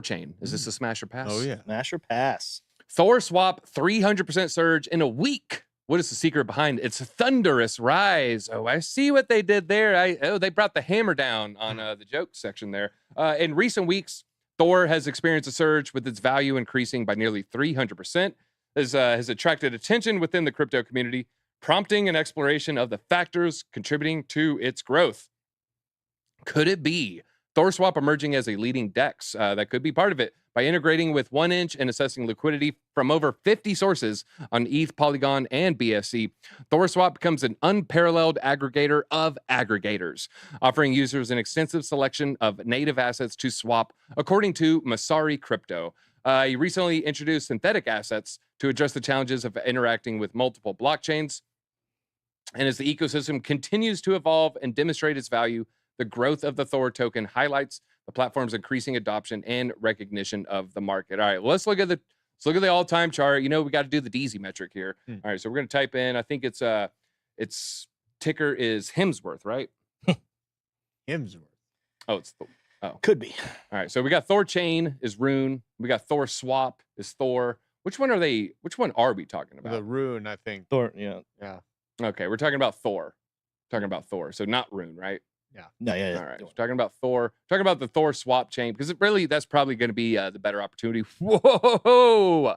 [SPEAKER 6] chain. Is this a smash or pass?
[SPEAKER 1] Oh yeah,
[SPEAKER 5] smash or pass.
[SPEAKER 6] Thor swap 300% surge in a week. What is the secret behind its thunderous rise? Oh, I see what they did there. They brought the hammer down on the joke section there. In recent weeks, Thor has experienced a surge with its value increasing by nearly 300%. This has attracted attention within the crypto community, prompting an exploration of the factors contributing to its growth. Could it be ThorSwap emerging as a leading DEX? That could be part of it by integrating with 1inch and assessing liquidity from over 50 sources on ETH, Polygon, and BSC. ThorSwap becomes an unparalleled aggregator of aggregators, offering users an extensive selection of native assets to swap, according to Masari Crypto. He recently introduced synthetic assets to address the challenges of interacting with multiple blockchains. And as the ecosystem continues to evolve and demonstrate its value, the growth of the Thor token highlights the platform's increasing adoption and recognition of the market. All right, well, let's look at the all-time chart. We got to do the DZ metric here. All right, so we're going to type in, I think it's Its ticker is Hemsworth, right?
[SPEAKER 1] Hemsworth.
[SPEAKER 6] Oh, it's
[SPEAKER 5] Could be.
[SPEAKER 6] all right. So we got Thor Chain is Rune. We got Thor Swap is Thor. Which one are they? Which one are we talking about?
[SPEAKER 1] The rune, I think.
[SPEAKER 5] Thor, yeah.
[SPEAKER 1] Yeah.
[SPEAKER 6] Okay, we're talking about Thor. Talking about Thor. So not Rune, right?
[SPEAKER 5] No, yeah.
[SPEAKER 6] All right. We're talking about Thor. Talking about the Thor Swap Chain because that's probably going to be the better opportunity. Whoa!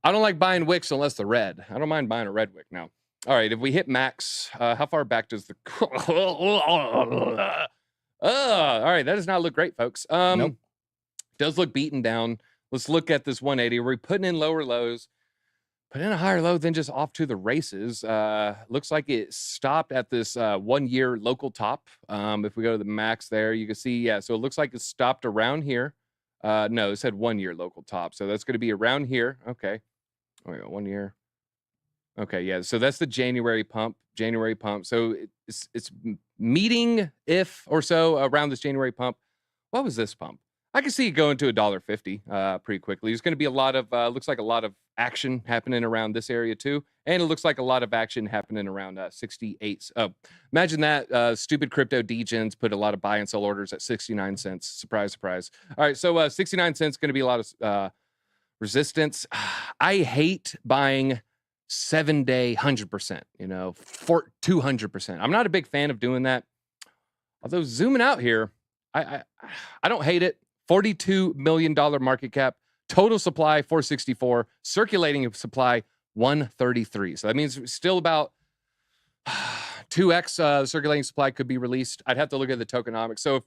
[SPEAKER 6] I don't like buying wicks unless they're red. I don't mind buying a red wick now. All right. If we hit max, how far back does the? All right. That does not look great, folks.
[SPEAKER 5] Nope.
[SPEAKER 6] Does look beaten down. Let's look at this 180. We're putting in lower lows, put in a higher low, then just off to the races. Looks like it stopped at this 1 year local top. If we go to the max there, you can see, yeah, so it looks like it stopped around here. No, it said 1 year local top. So that's going to be around here. Okay. Oh, yeah, 1 year. Okay, yeah. So that's the January pump. So it's meeting if or so around this January pump. What was this pump? I can see it going to $1.50 pretty quickly. There's going to be a lot of looks like a lot of action happening around this area too, and it looks like a lot of action happening around 68. Imagine that stupid crypto degens put a lot of buy and sell orders at 69 cents. Surprise, surprise. All right, so 69 cents going to be a lot of resistance. I hate buying 7-day 100%. For 200%. I'm not a big fan of doing that. Although zooming out here, I don't hate it. $42 million market cap, total supply 464, circulating supply 133. So that means still about 2x circulating supply could be released. I'd have to look at the tokenomics. So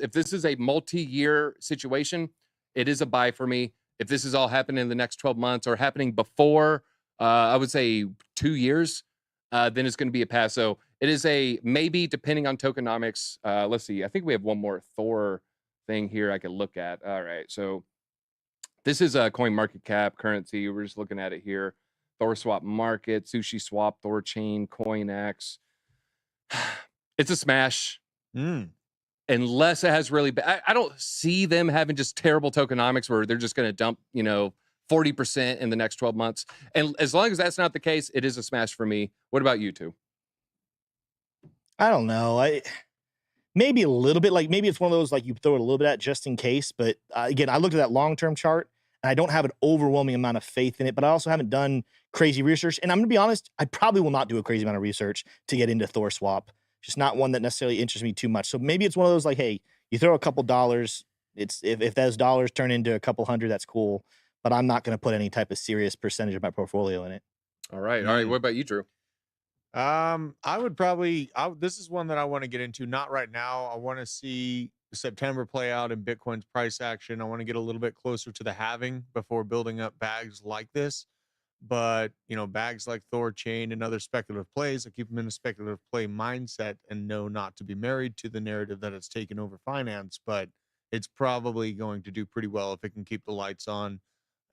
[SPEAKER 6] if this is a multi-year situation, it is a buy for me. If this is all happening in the next 12 months or happening before, I would say 2 years, then it's going to be a pass. So it is a maybe depending on tokenomics. Let's see. I think we have one more Thor thing here I could look at. All right. So this is a coin market cap currency. We're just looking at it here. Thor swap market, sushi swap, Thor chain, CoinX. It's a smash. Unless it has really bad. I don't see them having just terrible tokenomics where they're just going to dump, 40% in the next 12 months. And as long as that's not the case, it is a smash for me. What about you two?
[SPEAKER 5] I don't know. Maybe a little bit, like maybe it's one of those like you throw it a little bit at just in case. But again, I looked at that long-term chart and I don't have an overwhelming amount of faith in it, but I also haven't done crazy research. And I'm going to be honest, I probably will not do a crazy amount of research to get into Thor swap. Just not one that necessarily interests me too much. So maybe it's one of those like, hey, you throw a couple dollars. It's if those dollars turn into a couple hundred, that's cool. But I'm not going to put any type of serious percentage of my portfolio in it.
[SPEAKER 6] All right. All right. What about you, Drew?
[SPEAKER 1] I would probably, this is one that I want to get into. Not right now. I want to see September play out in Bitcoin's price action. I want to get a little bit closer to the halving before building up bags like this. But, bags like Thor Chain and other speculative plays, I keep them in a speculative play mindset and know not to be married to the narrative that it's taken over finance. But it's probably going to do pretty well if it can keep the lights on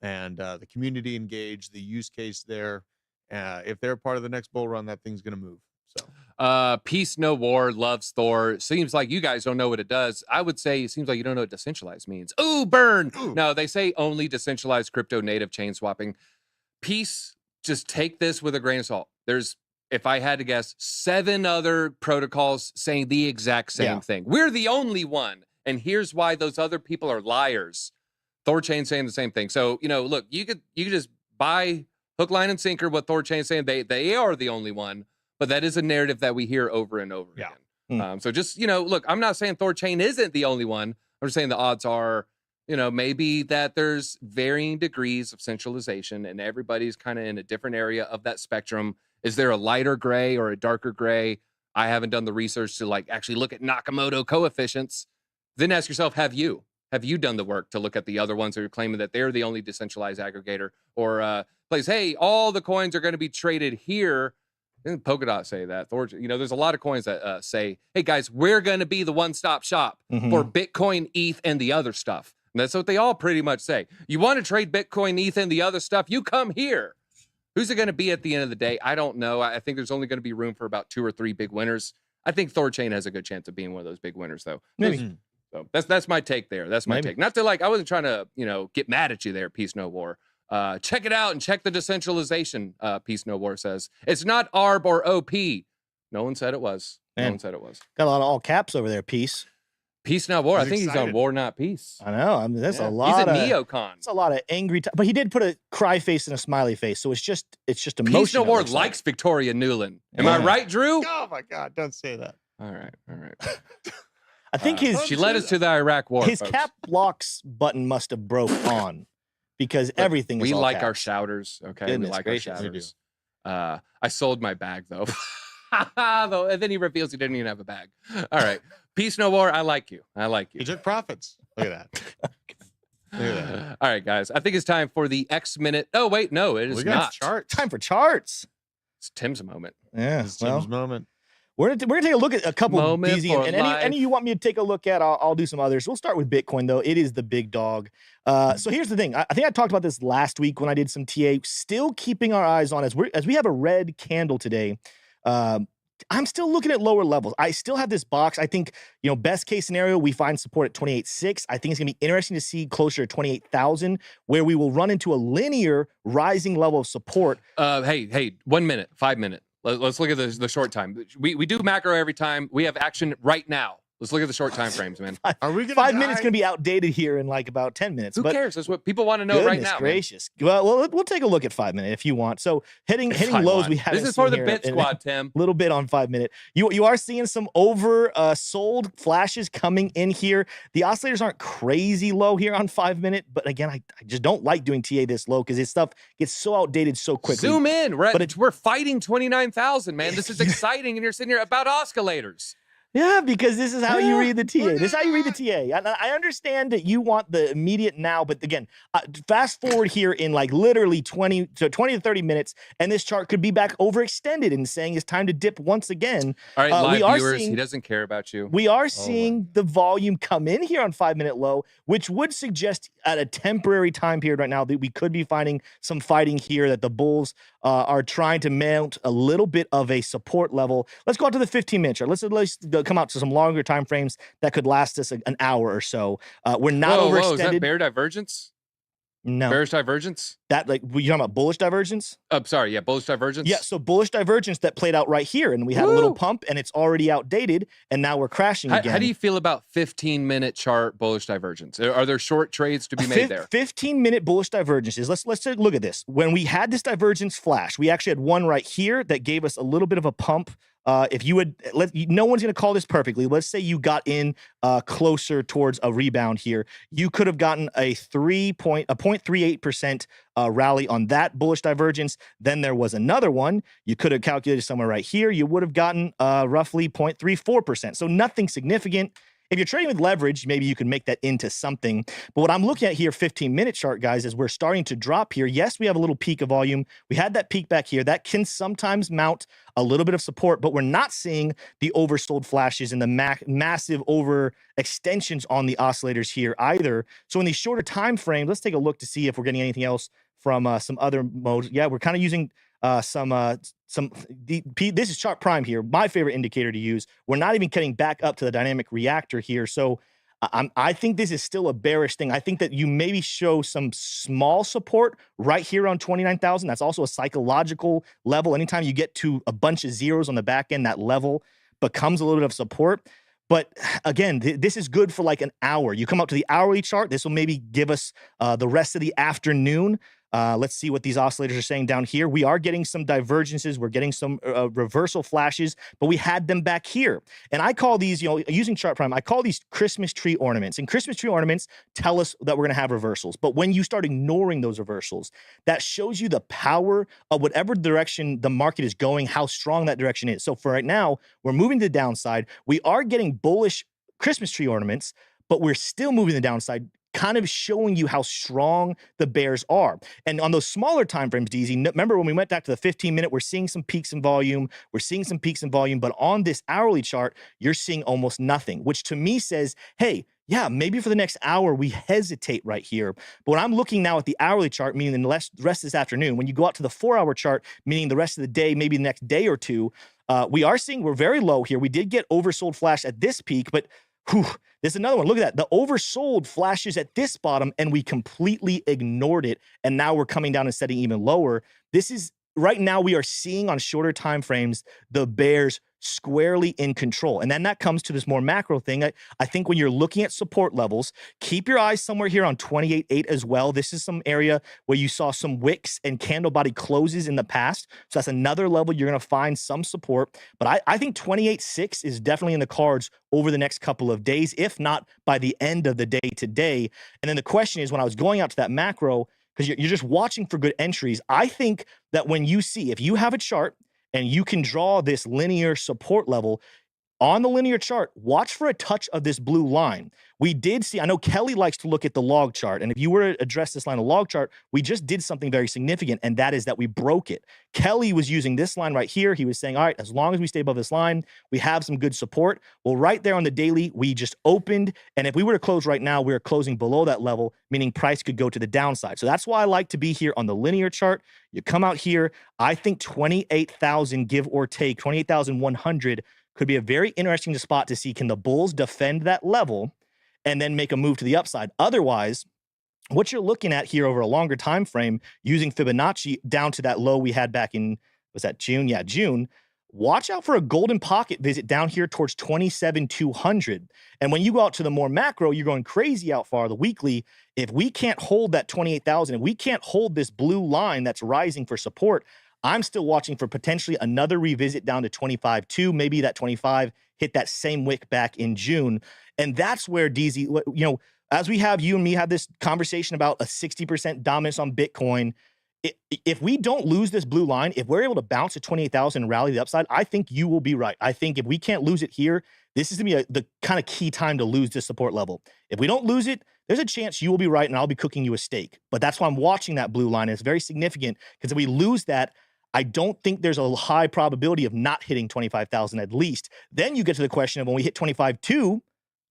[SPEAKER 1] and the community engaged, the use case there. If they're part of the next bull run, that thing's going to move. So,
[SPEAKER 6] Peace, no war, loves Thor. Seems like you guys don't know what it does. I would say it seems like you don't know what decentralized means. Ooh, burn. Ooh. No, they say only decentralized crypto native chain swapping. Peace, just take this with a grain of salt. There's, if I had to guess, 7 other protocols saying the exact same thing. We're the only one. And here's why those other people are liars. Thor Chain saying the same thing. So, look, you could just buy hook, line, and sinker what Thor Chain saying. They are the only one, but that is a narrative that we hear over and over again. So just, look, I'm not saying Thor Chain isn't the only one. I'm just saying the odds are, maybe that there's varying degrees of centralization and everybody's kind of in a different area of that spectrum. Is there a lighter gray or a darker gray? I haven't done the research to actually look at Nakamoto coefficients. Then ask yourself, have you done the work to look at the other ones that are claiming that they're the only decentralized aggregator or plays, hey, all the coins are going to be traded here. Didn't Polkadot say that? Thor, there's a lot of coins that say, hey, guys, we're going to be the one-stop shop for Bitcoin, ETH, and the other stuff. And that's what they all pretty much say. You want to trade Bitcoin, ETH, and the other stuff, you come here. Who's it going to be at the end of the day? I don't know. I think there's only going to be room for about 2 or 3 big winners. I think Thor Chain has a good chance of being one of those big winners, though. So that's my take there. That's my take. Not to I wasn't trying to, get mad at you there, Peace No War. Check it out and check the decentralization. Peace No War says it's not ARB or OP. No one said it was.
[SPEAKER 5] Man.
[SPEAKER 6] No one said it was.
[SPEAKER 5] Got a lot of all caps over there. Peace.
[SPEAKER 6] Peace Not War.
[SPEAKER 1] He's
[SPEAKER 6] I think he's on
[SPEAKER 1] excited.
[SPEAKER 6] War Not Peace.
[SPEAKER 5] I know. I mean, that's
[SPEAKER 6] Yeah.
[SPEAKER 5] a lot.
[SPEAKER 6] He's a
[SPEAKER 5] of,
[SPEAKER 6] neocon.
[SPEAKER 5] It's a lot of angry. But he did put a cry face and a smiley face, so it's just emotion.
[SPEAKER 6] Peace No
[SPEAKER 5] it
[SPEAKER 6] War
[SPEAKER 5] looks
[SPEAKER 6] likes
[SPEAKER 5] like.
[SPEAKER 6] Victoria Nuland. Am I
[SPEAKER 5] Yeah.
[SPEAKER 6] right, Drew?
[SPEAKER 1] Oh my God! Don't say that.
[SPEAKER 6] All right.
[SPEAKER 5] I think his
[SPEAKER 6] She led us to the Iraq War.
[SPEAKER 5] his
[SPEAKER 6] folks.
[SPEAKER 5] cap blocks button must have broke on because
[SPEAKER 6] Look,
[SPEAKER 5] everything is
[SPEAKER 6] we
[SPEAKER 5] all
[SPEAKER 6] like our
[SPEAKER 5] caps.
[SPEAKER 6] shouters. Okay,
[SPEAKER 5] Goodness
[SPEAKER 6] we like
[SPEAKER 5] gracious.
[SPEAKER 6] our
[SPEAKER 1] We do.
[SPEAKER 6] shouters. I sold my bag though. And then he reveals he didn't even have a bag. All right, Peace No War. I like you. I like you.
[SPEAKER 1] He took profits. Look at that. Look at that.
[SPEAKER 6] All right, guys. I think it's time for the X minute. Oh wait, no, it is
[SPEAKER 1] We got
[SPEAKER 6] not.
[SPEAKER 1] chart.
[SPEAKER 5] Time for charts.
[SPEAKER 6] It's Tim's moment.
[SPEAKER 5] Yeah.
[SPEAKER 1] This is
[SPEAKER 5] Well,
[SPEAKER 1] Tim's moment.
[SPEAKER 5] we're gonna take a look at a couple of
[SPEAKER 6] Moment
[SPEAKER 5] these,
[SPEAKER 6] for
[SPEAKER 5] and
[SPEAKER 6] life.
[SPEAKER 5] any you want me to take a look at, I'll do some others. We'll start with Bitcoin though. It is the big dog. So here's the thing. I think I talked about this last week when I did some TA. Still keeping our eyes on as we have a red candle today. I'm still looking at lower levels. I still have this box. I think, best case scenario, we find support at 28.6. I think it's going to be interesting to see closer to 28,000, where we will run into a linear rising level of support.
[SPEAKER 6] Hey, 1 minute, 5 minute. Let's look at the short time. We do macro every time. We have action right now. Let's look at the short time frames, man.
[SPEAKER 1] Are we gonna
[SPEAKER 5] 5
[SPEAKER 1] die?
[SPEAKER 5] minutes going to be outdated here in like about 10 minutes.
[SPEAKER 6] Who
[SPEAKER 5] but
[SPEAKER 6] cares? That's what people want to know right
[SPEAKER 5] goodness
[SPEAKER 6] now.
[SPEAKER 5] gracious. Well, we'll take a look at 5 minute if you want. So hitting
[SPEAKER 6] If I
[SPEAKER 5] lows
[SPEAKER 6] want.
[SPEAKER 5] we haven't
[SPEAKER 6] This is for
[SPEAKER 5] seen
[SPEAKER 6] the
[SPEAKER 5] here
[SPEAKER 6] Bit
[SPEAKER 5] in-
[SPEAKER 6] Squad, Tim.
[SPEAKER 5] little bit on 5 minute. You are seeing some over sold flashes coming in here. The oscillators aren't crazy low here on 5 minute, but again, I just don't like doing TA this low because this stuff gets so outdated so quickly.
[SPEAKER 6] Zoom in.
[SPEAKER 5] But
[SPEAKER 6] We're fighting 29,000, man. This is exciting, and you're sitting here about oscillators.
[SPEAKER 5] Yeah, because this is how you
[SPEAKER 6] Yeah,
[SPEAKER 5] read the TA.
[SPEAKER 1] look
[SPEAKER 5] This is how you read the TA. I understand that you want the immediate now, but again, fast forward here in like literally 20 to 30 minutes, and this chart could be back overextended and saying it's time to dip once again.
[SPEAKER 6] All right,
[SPEAKER 5] we are
[SPEAKER 6] live viewers,
[SPEAKER 5] seeing-
[SPEAKER 6] he doesn't care about you.
[SPEAKER 5] We are seeing the volume come in here on 5 minute low, which would suggest at a temporary time period right now that we could be finding some fighting here, that the bulls are trying to mount a little bit of a support level. Let's go out to the 15-minute chart. Let's at least come out to some longer time frames that could last us an hour or so. We're not
[SPEAKER 6] Whoa,
[SPEAKER 5] overextended.
[SPEAKER 6] is that bear divergence?
[SPEAKER 5] No,
[SPEAKER 6] Bearish divergence?
[SPEAKER 5] that like you talking about bullish divergence?
[SPEAKER 6] Sorry, yeah, bullish divergence.
[SPEAKER 5] Yeah, so bullish divergence that played out right here, and we had a little
[SPEAKER 6] Woo!
[SPEAKER 5] pump, and it's already outdated, and now we're crashing again.
[SPEAKER 6] How do you feel about 15-minute chart bullish divergence? Are there short trades to be made there?
[SPEAKER 5] 15-minute bullish divergences. Let's take a look at this. When we had this divergence flash, we actually had one right here that gave us a little bit of a pump. If you would, no one's going to call this perfectly. Let's say you got in closer towards a rebound here. You could have gotten a 0.38% rally on that bullish divergence. Then there was another one. You could have calculated somewhere right here. You would have gotten roughly 0.34%. So nothing significant. If you're trading with leverage, maybe you can make that into something. But what I'm looking at here, 15-minute chart, guys, is we're starting to drop here. Yes, we have a little peak of volume. We had that peak back here. That can sometimes mount a little bit of support, but we're not seeing the oversold flashes and the massive over extensions on the oscillators here either. So in these shorter time frames, let's take a look to see if we're getting anything else from some other modes. Yeah, we're kind of using this is chart prime here, my favorite indicator to use. We're not even getting back up to the dynamic reactor here. So I think this is still a bearish thing. I think that you maybe show some small support right here on 29,000. That's also a psychological level. Anytime you get to a bunch of zeros on the back end, that level becomes a little bit of support. But again, this is good for like an hour. You come up to the hourly chart. This will maybe give us the rest of the afternoon. Let's see what these oscillators are saying down here. We are getting some divergences. We're getting some reversal flashes, but we had them back here. And I call these, using chart prime, I call these Christmas tree ornaments. And Christmas tree ornaments tell us that we're going to have reversals. But when you start ignoring those reversals, that shows you the power of whatever direction the market is going, how strong that direction is. So for right now, we're moving to the downside. We are getting bullish Christmas tree ornaments, but we're still moving to the downside, kind of showing you how strong the bears are. And on those smaller time frames, DZ, remember when we went back to the 15-minute, we're seeing some peaks in volume. We're seeing some peaks in volume, but on this hourly chart, you're seeing almost nothing, which to me says, hey, yeah, maybe for the next hour, we hesitate right here. But when I'm looking now at the hourly chart, meaning the rest of this afternoon, when you go out to the 4-hour chart, meaning the rest of the day, maybe the next day or two, we are seeing we're very low here. We did get oversold flash at this peak, but Whew, this is another one. Look at that. The oversold flashes at this bottom, and we completely ignored it. And now we're coming down and setting even lower. This is right now we are seeing on shorter time frames the bears squarely in control. And then that comes to this more macro thing. I think when you're looking at support levels, keep your eyes somewhere here on 28.8 as well. This is some area where you saw some wicks and candle body closes in the past. So that's another level you're going to find some support. But I think 28.6 is definitely in the cards over the next couple of days, if not by the end of the day today. And then the question is, when I was going out to that macro, because you're just watching for good entries, I think that when you see, if you have a chart and you can draw this linear support level on the linear chart, watch for a touch of this blue line. We did see, I know Kelly likes to look at the log chart. And if you were to address this line, the log chart, we just did something very significant. And that is that we broke it. Kelly was using this line right here. He was saying, all right, as long as we stay above this line, we have some good support. Well, right there on the daily, we just opened. And if we were to close right now, we're closing below that level, meaning price could go to the downside. So that's why I like to be here on the linear chart. You come out here, I think 28,000 give or take, 28,100 could be a very interesting spot to see, can the bulls defend that level and then make a move to the upside? Otherwise, what you're looking at here over a longer time frame, using Fibonacci down to that low we had back in, was that June? Yeah, June. Watch out for a golden pocket visit down here towards 27,200. And when you go out to the more macro, you're going crazy out far, the weekly. If we can't hold that 28,000, if we can't hold this blue line that's rising for support, I'm still watching for potentially another revisit down to 25.2. Maybe that 25 hit that same wick back in June. And that's where DZ, you know, as we have you and me have this conversation about a 60% dominance on Bitcoin, if we don't lose this blue line, if we're able to bounce to 28,000 and rally the upside, I think you will be right. I think if we can't lose it here, this is going to be the kind of key time to lose this support level. If we don't lose it, there's a chance you will be right and I'll be cooking you a steak. But that's why I'm watching that blue line. And it's very significant because if we lose that, I don't think there's a high probability of not hitting 25,000 at least. Then you get to the question of when we hit 25.2,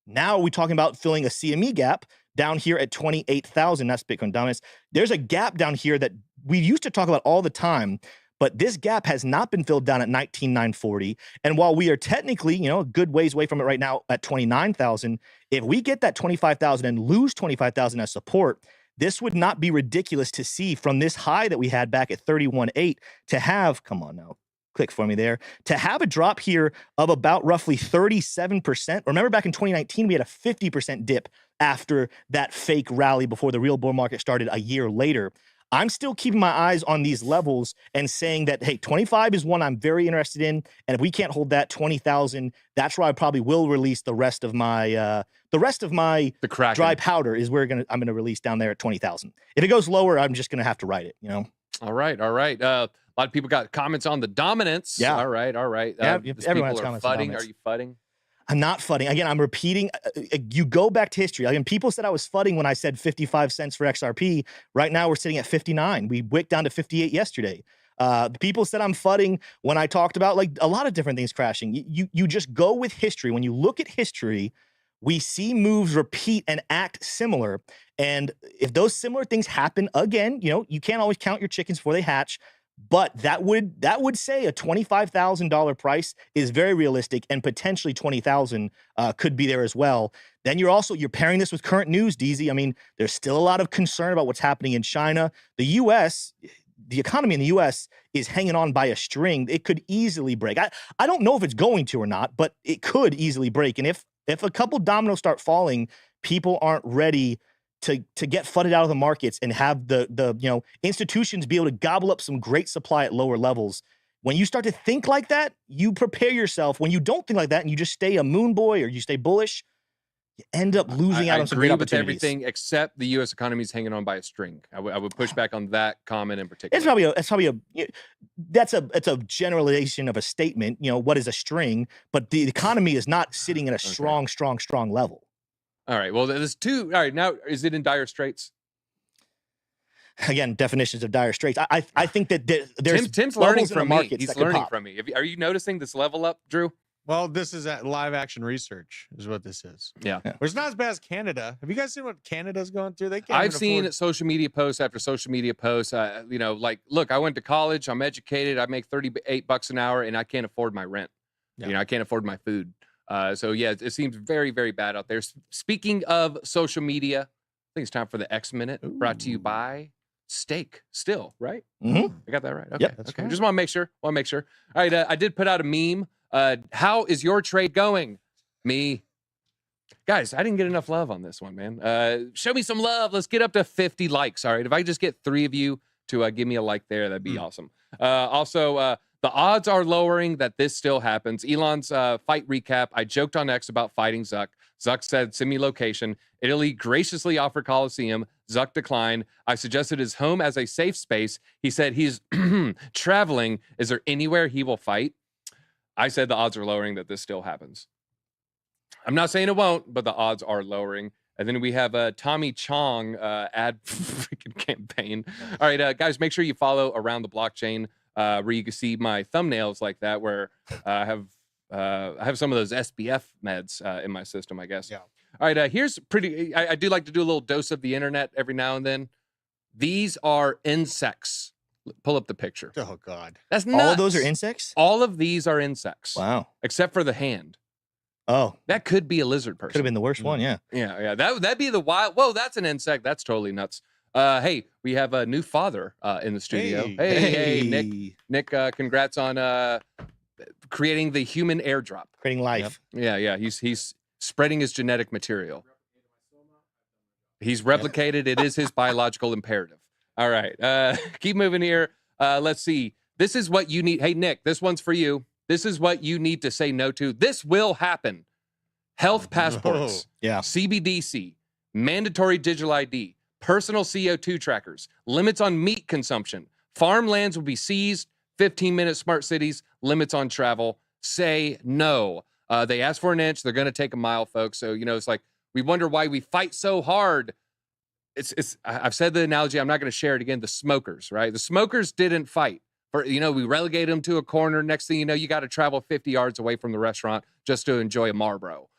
[SPEAKER 5] now are we talking about filling a CME gap down here at 28,000? That's Bitcoin dominance. There's a gap down here that we used to talk about all the time, but this gap has not been filled down at 19,940. And while we are technically, you know, a good ways away from it right now at 29,000, if we get that 25,000 and lose 25,000 as support, this would not be ridiculous to see from this high that we had back at 31.8 to have, come on now, click for me there, to have a drop here of about roughly 37%. Remember back in 2019, we had a 50% dip after that fake rally before the real bull market started a year later. I'm still keeping my eyes on these levels and saying that, hey, 25 is one I'm very interested in. And if we can't hold that 20,000, that's where I probably will release the rest of my dry powder is I'm going to release down there at 20,000. If it goes lower, I'm just going to have to write it, you know?
[SPEAKER 6] All right. A lot of people got comments on the dominance.
[SPEAKER 5] Yeah.
[SPEAKER 6] All right.
[SPEAKER 5] Yeah, everyone has comments on
[SPEAKER 6] fudding.
[SPEAKER 5] dominance.
[SPEAKER 6] Are you fudding?
[SPEAKER 5] I'm not fudding. Again, I'm repeating. You go back to history. Again, people said I was fudding when I said 55 cents for XRP. Right now, we're sitting at 59. We wicked down to 58 yesterday. People said I'm fudding when I talked about like a lot of different things crashing. You just go with history. When you look at history, we see moves repeat and act similar. And if those similar things happen again, you know, you can't always count your chickens before they hatch. But that would say a $25,000 price is very realistic, and potentially 20,000 could be there as well. Then you're pairing this with current news, DZ. I mean, there's still a lot of concern about what's happening in China. The economy in the U.S. is hanging on by a string. It could easily break. I don't know if it's going to or not, but it could easily break. And if a couple dominoes start falling, people aren't ready to get flooded out of the markets and have the institutions be able to gobble up some great supply at lower levels. When you start to think like that, you prepare yourself. When you don't think like that and you just stay a moon boy or you stay bullish, you end up losing out on some great opportunities.
[SPEAKER 6] I agree with everything except the U.S. economy is hanging on by a string. I would push back on that comment in particular.
[SPEAKER 5] It's a generalization of a statement. You know, what is a string? But the economy is not sitting at a strong level.
[SPEAKER 6] All right. Well, there's two. All right. Now, is it in dire straits?
[SPEAKER 5] Again, definitions of dire straits. I think that there's
[SPEAKER 6] Tim's learning from me. He's learning from me. Are you noticing this level up, Drew?
[SPEAKER 1] Well, this is live action research is what this is.
[SPEAKER 6] Yeah.
[SPEAKER 1] It's not as bad as Canada. Have you guys seen what Canada's going through?
[SPEAKER 6] I've seen social media posts after social media posts. Look, I went to college. I'm educated. I make $38 an hour, and I can't afford my rent. Yeah. I can't afford my food. So yeah, it seems very, very bad out there. Speaking of social media, I think it's time for the X Minute, brought to you by Steak. Still, right?
[SPEAKER 5] Mm-hmm.
[SPEAKER 6] I got that right. Okay.
[SPEAKER 5] Yep,
[SPEAKER 6] Okay. Right. Just want to make sure. All right. I did put out a meme. How is your trade going? Me. Guys, I didn't get enough love on this one, man. Show me some love. Let's get up to 50 likes. All right. If I just get 3 of you to give me a like there, that'd be awesome. Also, the odds are lowering that this still happens. Elon's fight recap. I joked on X about fighting Zuck. Zuck said, send me location. Italy graciously offered Coliseum. Zuck declined. I suggested his home as a safe space. He said he's traveling. Is there anywhere he will fight? I said the odds are lowering that this still happens. I'm not saying it won't, but the odds are lowering. And then we have Tommy Chong ad freaking campaign. All right, guys, make sure you follow Around the Blockchain, where you can see my thumbnails like that, where I have some of those SBF meds in my system, I guess.
[SPEAKER 1] Yeah.
[SPEAKER 6] All right, here's pretty. I do like to do a little dose of the internet every now and then. These are insects. Pull up the picture.
[SPEAKER 1] Oh God.
[SPEAKER 6] That's nuts.
[SPEAKER 5] All of those are insects?
[SPEAKER 6] All of these are insects.
[SPEAKER 5] Wow.
[SPEAKER 6] Except for the hand.
[SPEAKER 5] Oh.
[SPEAKER 6] That could be a lizard person.
[SPEAKER 5] Could have been the worst one, yeah.
[SPEAKER 6] Yeah. That'd be the wild. Whoa, that's an insect. That's totally nuts. Hey, we have a new father in the studio. Hey, Nick. Nick, congrats on creating the human airdrop.
[SPEAKER 5] Creating life.
[SPEAKER 6] Yep. Yeah. He's spreading his genetic material. He's replicated. It is his biological imperative. All right. Keep moving here. Let's see. This is what you need. Hey, Nick, this one's for you. This is what you need to say no to. This will happen. Health passports.
[SPEAKER 5] Yeah.
[SPEAKER 6] CBDC. Mandatory digital ID. Personal CO2 trackers. Limits on meat consumption. Farmlands will be seized. 15-minute smart cities. Limits on travel. Say no. They asked for an inch. They're going to take a mile, folks. So, it's like we wonder why we fight so hard. I've said the analogy. I'm not going to share it again. The smokers, right? The smokers didn't fight. We relegated them to a corner. Next thing you know, you got to travel 50 yards away from the restaurant just to enjoy a Marlboro.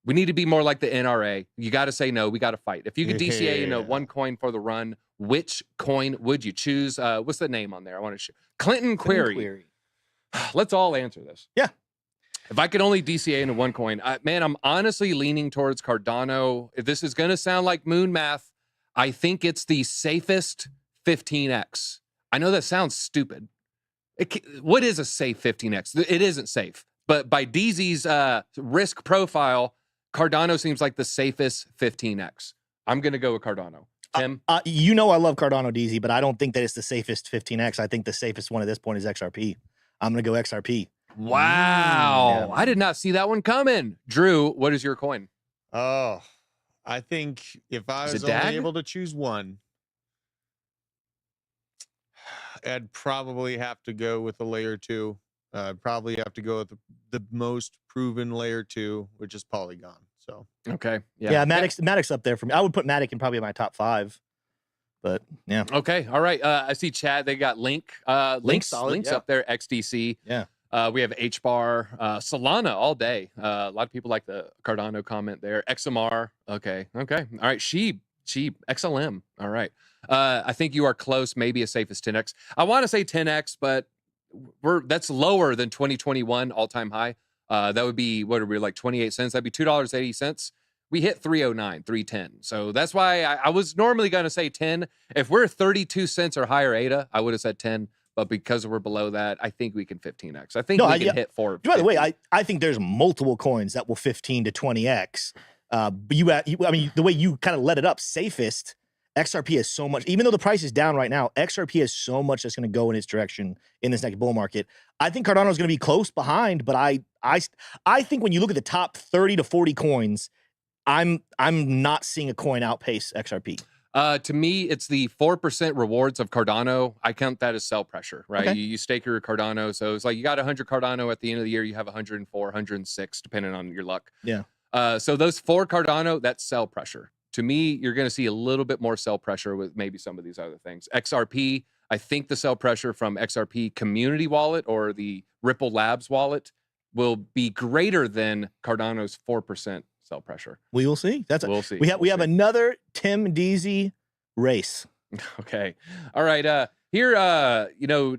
[SPEAKER 6] We need to be more like the NRA. You got to say no. We got to fight. If you could DCA one coin for the run, which coin would you choose? What's the name on there? I want to share. Clinton Query. Let's all answer this.
[SPEAKER 5] Yeah.
[SPEAKER 6] If I could only DCA into one coin, man, I'm honestly leaning towards Cardano. If this is going to sound like moon math, I think it's the safest 15x. I know that sounds stupid. What is a safe 15x? It isn't safe. But by DZ's risk profile, Cardano seems like the safest 15x. I'm going to go with Cardano. Tim?
[SPEAKER 5] I love Cardano DZ, but I don't think that it's the safest 15x. I think the safest one at this point is XRP. I'm going to go XRP.
[SPEAKER 6] Wow. I did not see that one coming. Drew, what is your coin?
[SPEAKER 1] Oh, I think if I was only able to choose one, I'd probably have to go with a layer 2. Probably have to go with the most proven layer 2, which is Polygon. So
[SPEAKER 6] okay,
[SPEAKER 5] yeah, Matic's up there for me. I would put Matic in probably my top 5. But yeah,
[SPEAKER 6] okay, all right. I see Chad. They got links
[SPEAKER 5] solid,
[SPEAKER 6] up there. XDC.
[SPEAKER 5] Yeah.
[SPEAKER 6] We have HBAR, Solana all day. A lot of people like the Cardano comment there. XMR. Okay. All right. Sheep. XLM. All right. I think you are close. Maybe as safe as 10x. I want to say 10x, but that's lower than 2021 all-time high. That would be, what are we, like 28 cents? That'd be $2.80. We hit 309, 310. So that's why I was normally going to say 10. If we're 32 cents or higher ADA, I would have said 10. But because we're below that, I think we can 15x. I think we can hit 4.
[SPEAKER 5] By the way, I think there's multiple coins that will 15 to 20x. But the way you kind of let it up, safest, XRP has so much, even though the price is down right now, XRP has so much that's going to go in its direction in this next bull market. I think Cardano is going to be close behind, but I think when you look at the top 30 to 40 coins, I'm not seeing a coin outpace XRP.
[SPEAKER 6] To me, it's the 4% rewards of Cardano. I count that as sell pressure, right?
[SPEAKER 5] Okay.
[SPEAKER 6] You stake your Cardano. So it's like you got 100 Cardano at the end of the year, you have 104, 106, depending on your luck.
[SPEAKER 5] Yeah.
[SPEAKER 6] So those 4 Cardano, that's sell pressure. To me, you're going to see a little bit more sell pressure with maybe some of these other things. XRP, I think the sell pressure from XRP Community Wallet or the Ripple Labs wallet will be greater than Cardano's 4% sell pressure.
[SPEAKER 5] We will see.
[SPEAKER 6] We'll see.
[SPEAKER 5] We have another Tim DZ race.
[SPEAKER 6] Okay. All right. Here,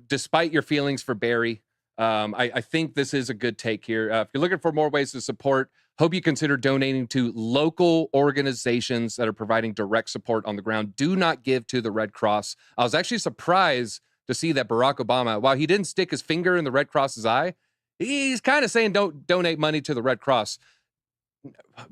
[SPEAKER 6] despite your feelings for Barry, I think this is a good take here. If you're looking for more ways to support, hope you consider donating to local organizations that are providing direct support on the ground. Do not give to the Red Cross. I was actually surprised to see that Barack Obama, while he didn't stick his finger in the Red Cross's eye, he's kind of saying don't donate money to the Red Cross.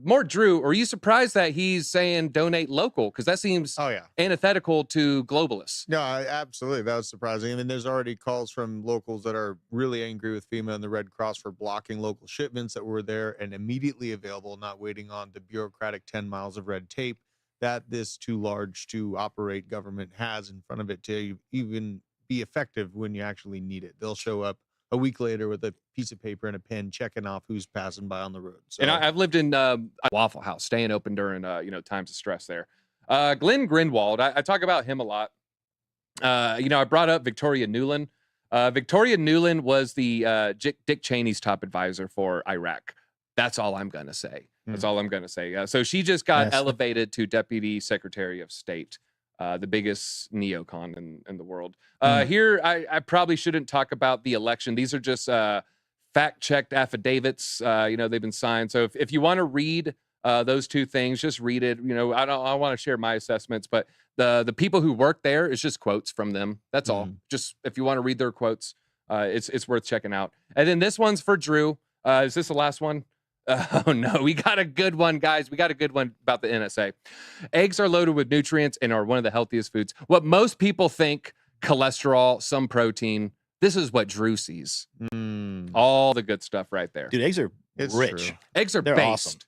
[SPEAKER 6] More Drew, are you surprised that he's saying donate local? Because that seems antithetical to globalists.
[SPEAKER 1] No, absolutely. That was surprising. I mean, there's already calls from locals that are really angry with FEMA and the Red Cross for blocking local shipments that were there and immediately available, not waiting on the bureaucratic 10 miles of red tape that this too large to operate government has in front of it to even be effective when you actually need it. They'll show up a week later with a piece of paper and a pen checking off who's passing by on the road. So,
[SPEAKER 6] and I've lived in a Waffle House, staying open during times of stress there. Glenn Greenwald, I talk about him a lot. I brought up Victoria Nuland. Victoria Nuland was the Dick Cheney's top advisor for Iraq. That's all I'm going to say. That's all I'm going to say. So she just got elevated to Deputy Secretary of State. The biggest neocon in the world. Here, I probably shouldn't talk about the election. These are just fact-checked affidavits. They've been signed. So if you want to read those two things, just read it. I don't want to share my assessments, but the people who work there, it's just quotes from them. That's all. Just if you want to read their quotes, it's worth checking out. And then this one's for Drew. Is this the last one? Oh, no, we got a good one, guys. We got a good one about the NSA. Eggs are loaded with nutrients and are one of the healthiest foods. What most people think, cholesterol, some protein, this is what Drew sees. All the good stuff right there.
[SPEAKER 5] Dude, eggs are rich.
[SPEAKER 1] True.
[SPEAKER 6] Eggs are
[SPEAKER 5] They're
[SPEAKER 6] based.
[SPEAKER 5] awesome.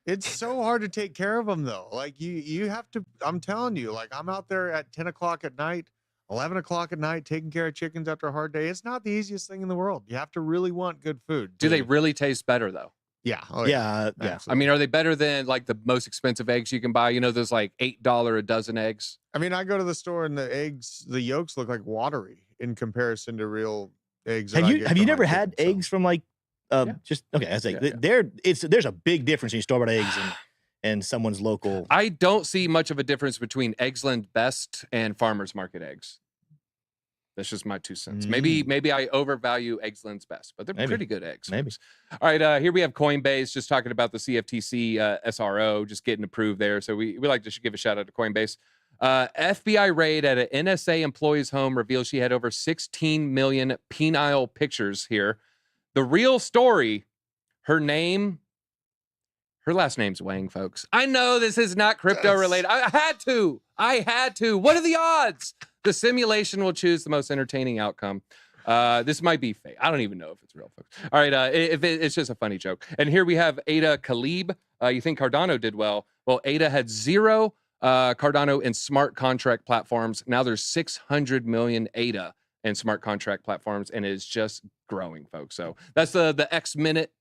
[SPEAKER 1] It's so hard to take care of them, though. Like, you have to, I'm telling you, like, I'm out there at 10 o'clock at night, 11 o'clock at night, taking care of chickens after a hard day. It's not the easiest thing in the world. You have to really want good food.
[SPEAKER 6] Do they really taste better, though?
[SPEAKER 1] Yeah.
[SPEAKER 5] Yeah.
[SPEAKER 6] I mean, are they better than like the most expensive eggs you can buy? Those like $8 a dozen eggs.
[SPEAKER 1] I mean, I go to the store and the yolks look like watery in comparison to real eggs.
[SPEAKER 5] Have you never had eggs from like just okay? I was like, there's a big difference when you store-bought eggs and someone's local.
[SPEAKER 6] I don't see much of a difference between Eggsland Best and Farmers Market eggs. That's just my 2 cents. Maybe I overvalue Eggsland's Best, but they're pretty good eggs.
[SPEAKER 5] Maybe.
[SPEAKER 6] All right, here we have Coinbase, just talking about the CFTC SRO, just getting approved there. So we like to give a shout out to Coinbase. FBI raid at an NSA employee's home reveals she had over 16 million penile pictures here. The real story, her last name's Wang, folks. I know this is not crypto related. I had to. What are the odds? The simulation will choose the most entertaining outcome. This might be fake. I don't even know if it's real, folks. All right, it's just a funny joke. And here we have Ada Khalib. You think Cardano did well. Well, Ada had 0 Cardano in smart contract platforms. Now there's 600 million Ada in smart contract platforms, and it is just growing, folks. So that's the X Minute.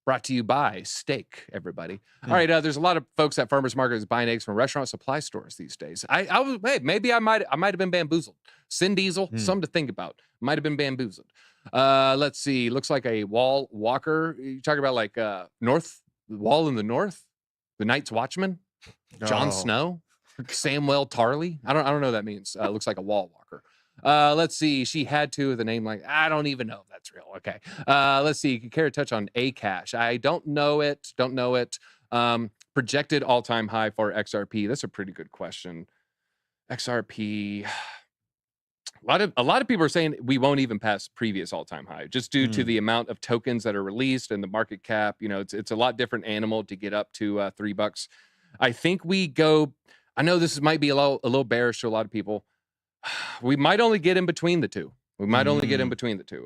[SPEAKER 6] Brought to you by Steak, everybody. All right, there's a lot of folks at farmers markets buying eggs from restaurant supply stores these days. Maybe I might have been bamboozled. Sin Diesel, something to think about. Might have been bamboozled. Let's see. Looks like a wall walker. You talking about like North Wall in the North, the Night's Watchman, Jon Snow, Samwell Tarly. I don't know what that means. Looks like a wall walker. Let's see. She had to with a name like, I don't even know if that's real. Okay. Let's see. You care to touch on Akash? I don't know it. Projected all-time high for XRP. That's a pretty good question. XRP. A lot of people are saying we won't even pass previous all-time high just due to the amount of tokens that are released and the market cap. It's a lot different animal to get up to $3. I think we go. I know this might be a little bearish to a lot of people. We might only get in between the two.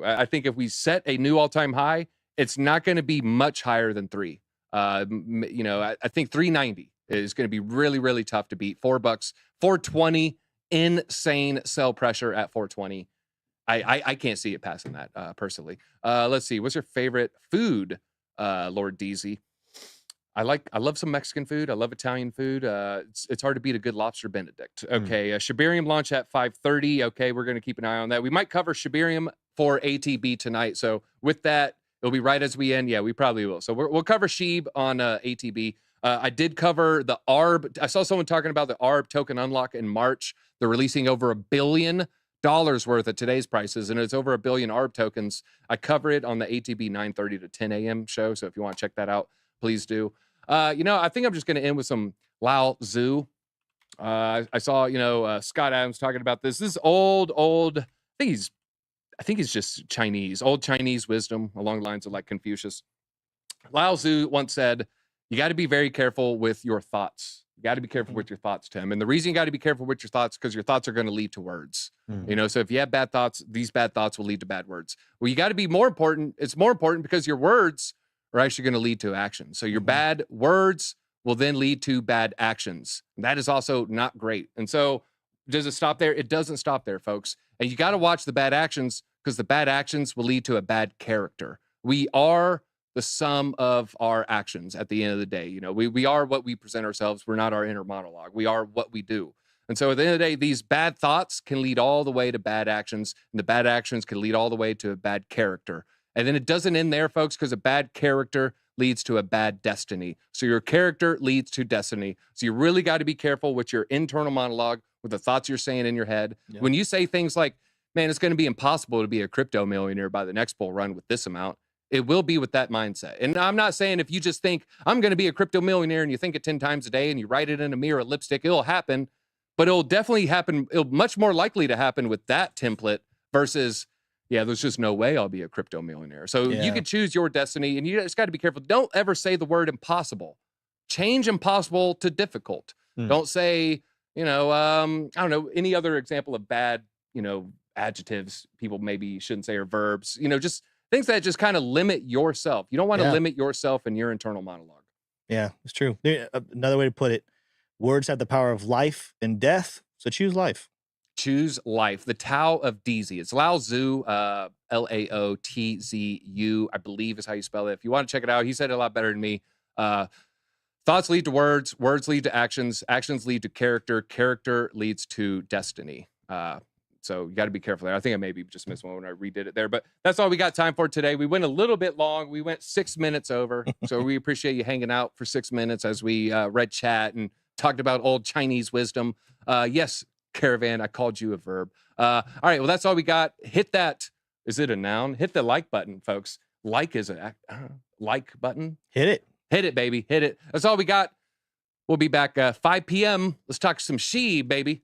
[SPEAKER 6] I think if we set a new all-time high, it's not going to be much higher than 3. I think 390 is going to be really, really tough to beat. $4, 420, insane sell pressure at 420. I can't see it passing that personally. Let's see. What's your favorite food, Lord DZ? I love some Mexican food. I love Italian food. It's hard to beat a good lobster Benedict. Okay, Shibarium launch at 5:30. Okay, we're going to keep an eye on that. We might cover Shibarium for ATB tonight. So with that, it'll be right as we end. Yeah, we probably will. So we'll cover Sheeb on ATB. I did cover the ARB. I saw someone talking about the ARB token unlock in March. They're releasing over $1 billion dollars worth at today's prices, and it's over 1 billion ARB tokens. I cover it on the ATB 9:30 to 10 a.m. show, so if you want to check that out, please do. I think I'm just going to end with some Lao Tzu. I saw, Scott Adams talking about this. This is old. I think he's just Chinese, old Chinese wisdom along the lines of like Confucius. Lao Tzu once said, "You got to be very careful with your thoughts. You got to be careful with your thoughts, Tim. And the reason you got to be careful with your thoughts because your thoughts are going to lead to words. So if you have bad thoughts, these bad thoughts will lead to bad words. Well, you got to be more important. It's more important because your words are actually going to lead to action. So your bad words will then lead to bad actions. That is also not great. And so does it stop there? It doesn't stop there, folks. And you got to watch the bad actions because the bad actions will lead to a bad character. We are the sum of our actions at the end of the day. We are what we present ourselves. We're not our inner monologue. We are what we do. And so at the end of the day, these bad thoughts can lead all the way to bad actions, and the bad actions can lead all the way to a bad character. And then it doesn't end there, folks, because a bad character leads to a bad destiny. So your character leads to destiny. So you really got to be careful with your internal monologue, with the thoughts you're saying in your head. Yep. When you say things like, man, it's going to be impossible to be a crypto millionaire by the next bull run with this amount, it will be with that mindset. And I'm not saying if you just think I'm going to be a crypto millionaire and you think it 10 times a day and you write it in a mirror, lipstick, it'll happen, but it'll definitely happen. It'll much more likely to happen with that template versus, there's just no way I'll be a crypto millionaire. So you can choose your destiny, and you just got to be careful. Don't ever say the word impossible. Change impossible to difficult. Don't say, I don't know, any other example of bad, adjectives people maybe shouldn't say, or verbs, just things that just kind of limit yourself. You don't want to limit yourself and your internal monologue. Yeah, it's true. Another way to put it, words have the power of life and death, so choose life. Choose life. The Tao of Deezy. It's Lao Tzu, Laotzu, I believe is how you spell it. If you want to check it out, he said it a lot better than me. Thoughts lead to words, words lead to actions, actions lead to character, character leads to destiny. So you got to be careful there. I think I maybe just missed one when I redid it there, but that's all we got time for today. We went a little bit long. We went 6 minutes over. So we appreciate you hanging out for 6 minutes as we read chat and talked about old Chinese wisdom. Yes, Caravan, I called you a verb. All right, well, that's all we got. Hit that. Is it a noun? Hit the like button, folks. Like is a like button. Hit it. Hit it, baby. Hit it. That's all we got. We'll be back 5 p.m. Let's talk some baby.